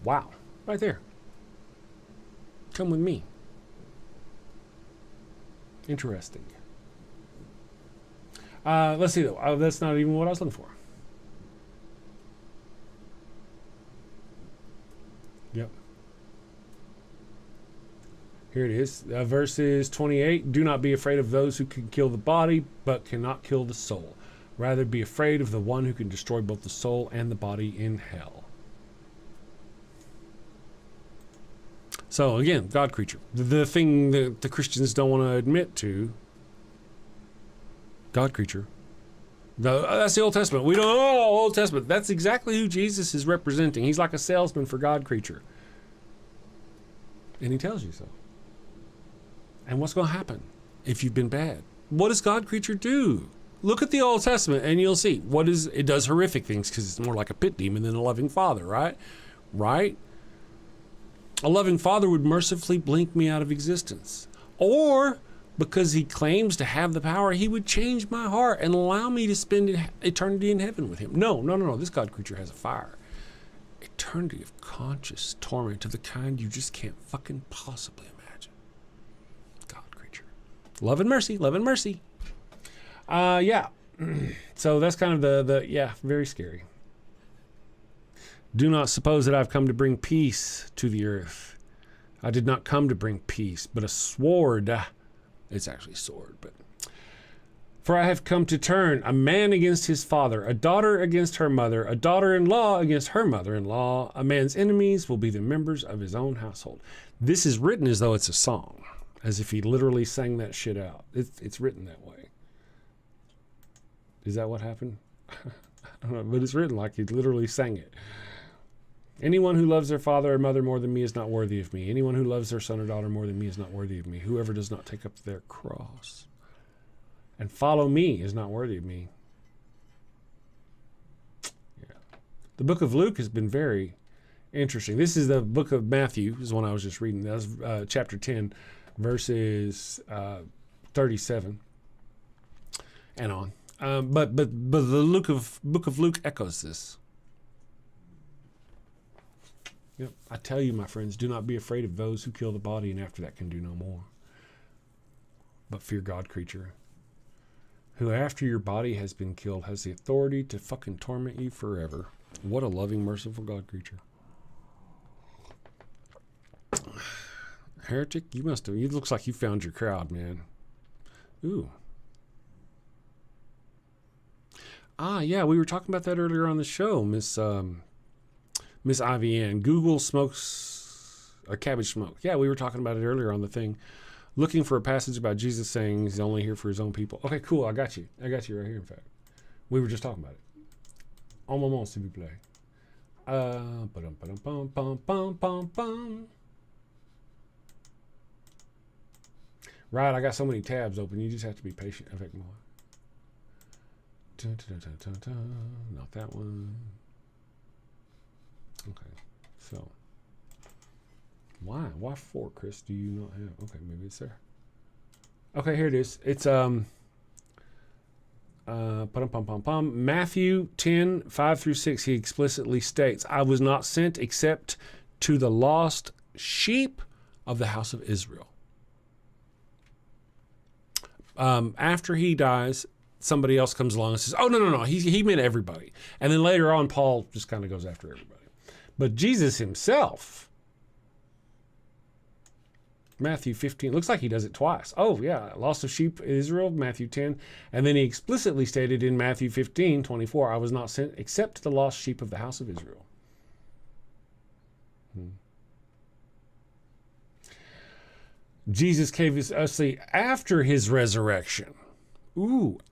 Wow. Right there. Come with me. Interesting. Let's see, though. That's not even what I was looking for. Yep. Here it is. Verses 28. Do not be afraid of those who can kill the body, but cannot kill the soul. Rather be afraid of the one who can destroy both the soul and the body in hell. So, again, God creature. The thing that the Christians don't want to admit to. God creature. That's the Old Testament. We don't know Old Testament. That's exactly who Jesus is representing. He's like a salesman for God creature. And he tells you so. And what's going to happen if you've been bad? What does God creature do? Look at the Old Testament and you'll see. It does horrific things because it's more like a pit demon than a loving father, right? Right? A loving father would mercifully blink me out of existence. Or, because he claims to have the power, he would change my heart and allow me to spend eternity in heaven with him. No. This God creature has a fire. Eternity of conscious torment of the kind you just can't fucking possibly imagine. God creature. Love and mercy. Love and mercy. Yeah. So that's kind of the very scary. Do not suppose that I've come to bring peace to the earth. I did not come to bring peace, but a sword. It's actually sword, but. For I have come to turn a man against his father, a daughter against her mother, a daughter-in-law against her mother-in-law. A man's enemies will be the members of his own household. This is written as though it's a song, as if he literally sang that shit out. It's written that way. Is that what happened? I don't know, but it's written like he literally sang it. Anyone who loves their father or mother more than me is not worthy of me. Anyone who loves their son or daughter more than me is not worthy of me. Whoever does not take up their cross and follow me is not worthy of me. Yeah. The book of Luke has been very interesting. This is the book of Matthew, is the one I was just reading. That was chapter 10, verses 37 and on. But the book of Luke echoes this. Yep. I tell you, my friends, do not be afraid of those who kill the body and after that can do no more. But fear God creature, who after your body has been killed has the authority to fucking torment you forever. What a loving, merciful God creature. Heretic, you must have, it looks like you found your crowd, man. Ooh. Yeah, we were talking about that earlier on the show, Miss IVN. Google smokes a cabbage smoke. Yeah, we were talking about it earlier on the thing. Looking for a passage about Jesus saying he's only here for his own people. Okay, cool. I got you right here, in fact. We were just talking about it. Un moment, s'il vous plaît. Right, I got so many tabs open. You just have to be patient. Avec moi. Not that one. Okay, so why 4, Chris? Do you not have? Okay, maybe it's there. Okay, here it is. It's Matthew 10, 5-6. He explicitly states, "I was not sent except to the lost sheep of the house of Israel." After he dies, somebody else comes along and says, "Oh no, he meant everybody." And then later on, Paul just kind of goes after everybody. But Jesus himself, Matthew 15, looks like he does it twice. Oh, yeah, lost of sheep Israel, Matthew 10. And then he explicitly stated in Matthew 15, 24, "I was not sent except to the lost sheep of the house of Israel." Jesus gave us after his resurrection.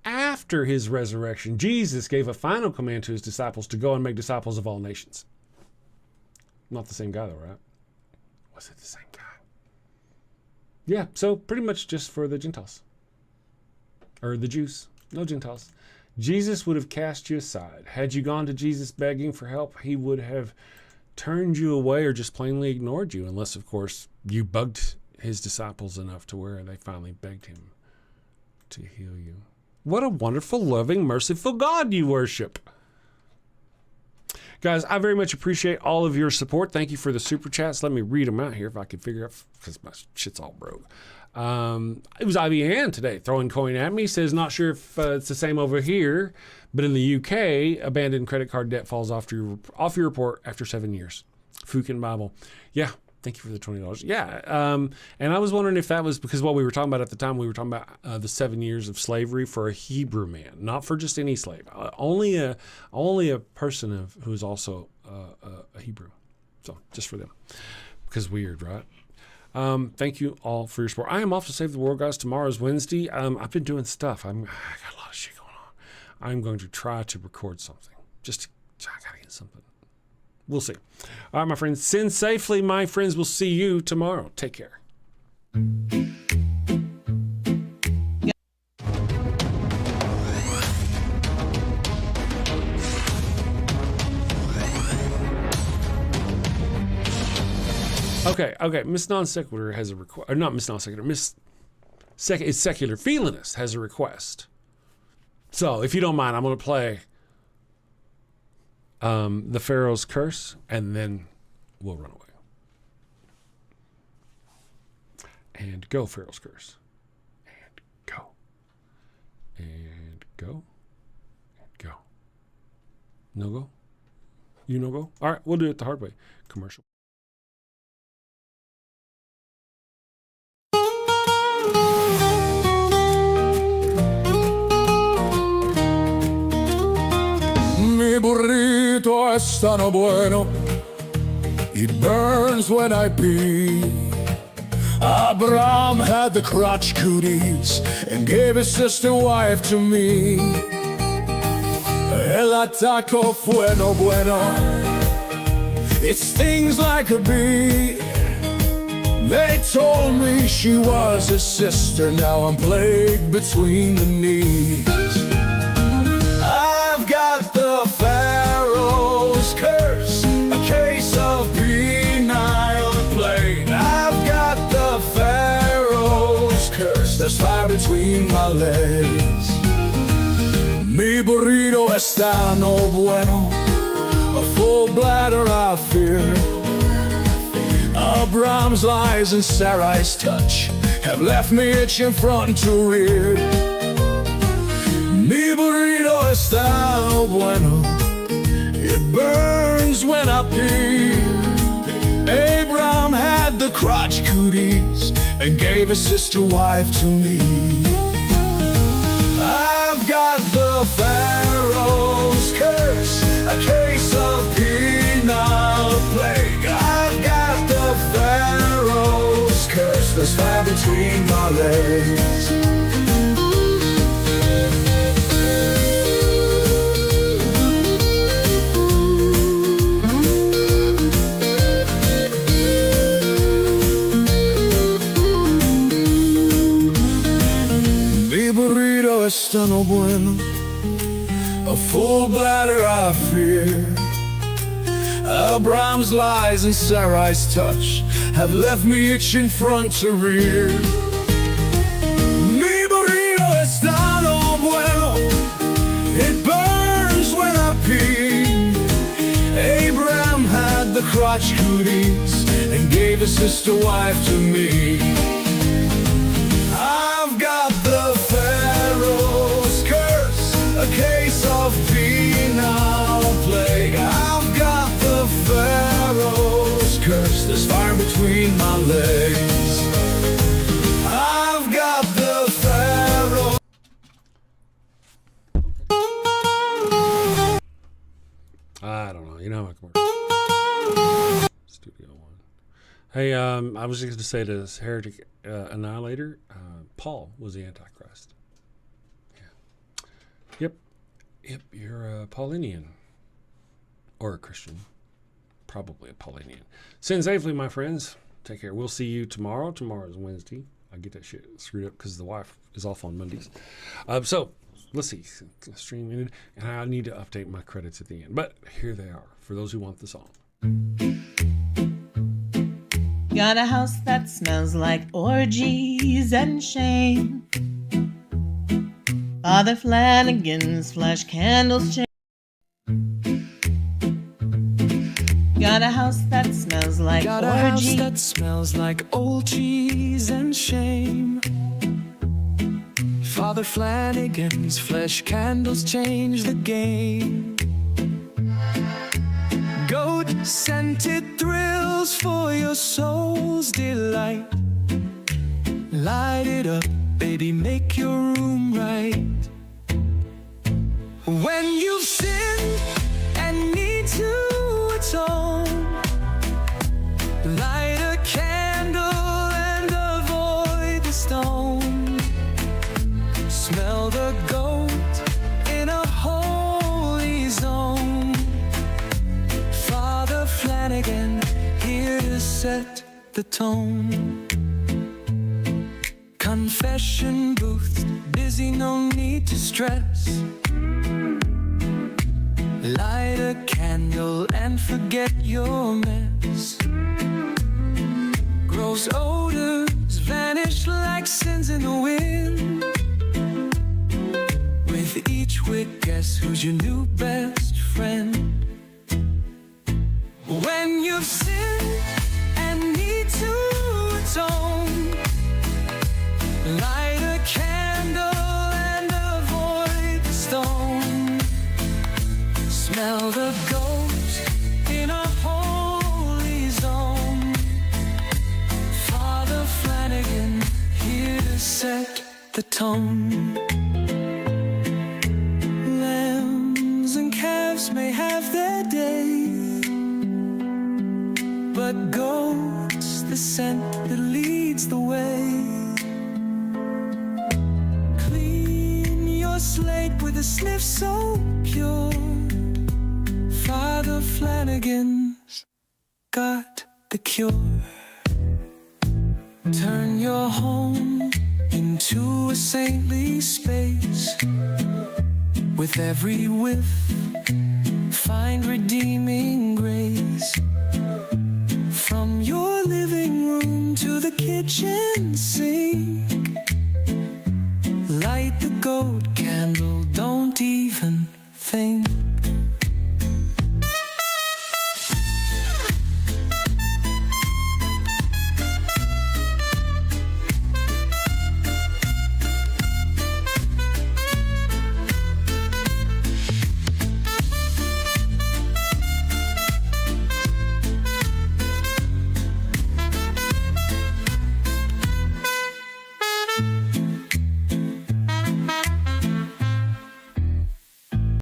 After his resurrection, Jesus gave a final command to his disciples to go and make disciples of all nations. Not the same guy, though, right? Was it the same guy? Yeah, so pretty much just for the Gentiles. Or the Jews. No Gentiles. Jesus would have cast you aside. Had you gone to Jesus begging for help, he would have turned you away or just plainly ignored you, unless, of course, you bugged his disciples enough to where they finally begged him to heal you. What a wonderful, loving, merciful God you worship. Guys, I very much appreciate all of your support. Thank you for the super chats. Let me read them out here if I can figure out, because my shit's all broke. It was Ivy Ann today throwing coin at me. Says, not sure if it's the same over here, but in the UK, abandoned credit card debt falls off your report after 7 years. Fukin Bible. Yeah, thank you for the $20. Yeah, and I was wondering if that was because what we were talking about at the time, we were talking about the 7 years of slavery for a Hebrew man, not for just any slave. Only a person who is also a Hebrew. So just for them, because weird, right? Thank you all for your support. I am off to save the world, guys. Tomorrow's Wednesday. I've been doing stuff. I got a lot of shit going on. I'm going to try to record something. I gotta get something. We'll see. All right, my friends. Sin safely, my friends. We'll see you tomorrow. Take care. Okay. Miss Non Sequitur has a request. Or not Miss Non Sequitur. It's Secular Feelinist has a request. So, if you don't mind, I'm going to play the Pharaoh's Curse, and then we'll run away. And go, Pharaoh's Curse. And go. And go. And go. No go? You no go? All right, we'll do it the hard way. Commercial. Mi burrito es tan bueno, it burns when I pee. Abraham had the crotch cooties and gave his sister wife to me. El ataco fue no bueno, it stings like a bee. They told me she was his sister, now I'm plagued between the knees. I've got the Pharaoh's curse, a case of penile plague. I've got the Pharaoh's curse, there's fire between my legs. Mi burrito está no bueno, a full bladder I fear. Abraham's lies and Sarai's touch have left me itching front to rear. Mi burrito está bueno, it burns when I pee. Abraham had the crotch cooties and gave his sister wife to me. I've got the Pharaoh's curse, a case of penile plague. I've got the Pharaoh's curse, there's fire between my legs. Mi burrito está no bueno, a full bladder I fear. Abraham's lies and Sarai's touch have left me itching front to rear. Mi burrito está no bueno, it burns when I pee. Abraham had the crotch cooties and gave his sister wife to me. I've got the Pharaoh's curse, a case of penile plague. I've got the Pharaoh's curse, there's fire between my legs. I've got the Pharaoh. I don't know. You know how commercial. Studio One. Hey, I was just going to say to this heretic annihilator, Paul was the Antichrist. Yeah. Yep, you're a Paulinian. Or a Christian. Probably a Paulinian. Sin safely, my friends. Take care. We'll see you tomorrow. Tomorrow's Wednesday. I get that shit screwed up because the wife is off on Mondays. So, let's see. Stream ended. And I need to update my credits at the end. But here they are for those who want the song. Got a house that smells like orgies and shame. Father Flanagan's flash candles change. Got a house that smells like Got a house that smells like old cheese and shame. Father Flanagan's flesh candles change the game. Goat-scented thrills for your soul's delight. Light it up, baby, make your room right. When you've sinned and need to atone, light a candle and avoid the stone. Smell the goat in a holy zone. Father Flanagan here to set the tone. Confession booth, busy, no need to stress. Light a candle and forget your mess. Gross odors vanish like sins in the wind. With each wick, guess who's your new best friend? When you've sinned and need to atone, light a candle and avoid the stone. Smell the goat in a holy zone. Father Flanagan here to set the tone. Lambs and calves may have their day, but goat's the scent that leads the way. Clean your slate with a sniff so pure. Father Flanagan's got the cure. Turn your home into a saintly space. With every whiff, find redeeming grace. From your living room to the kitchen sink, light the goat candle, don't even think.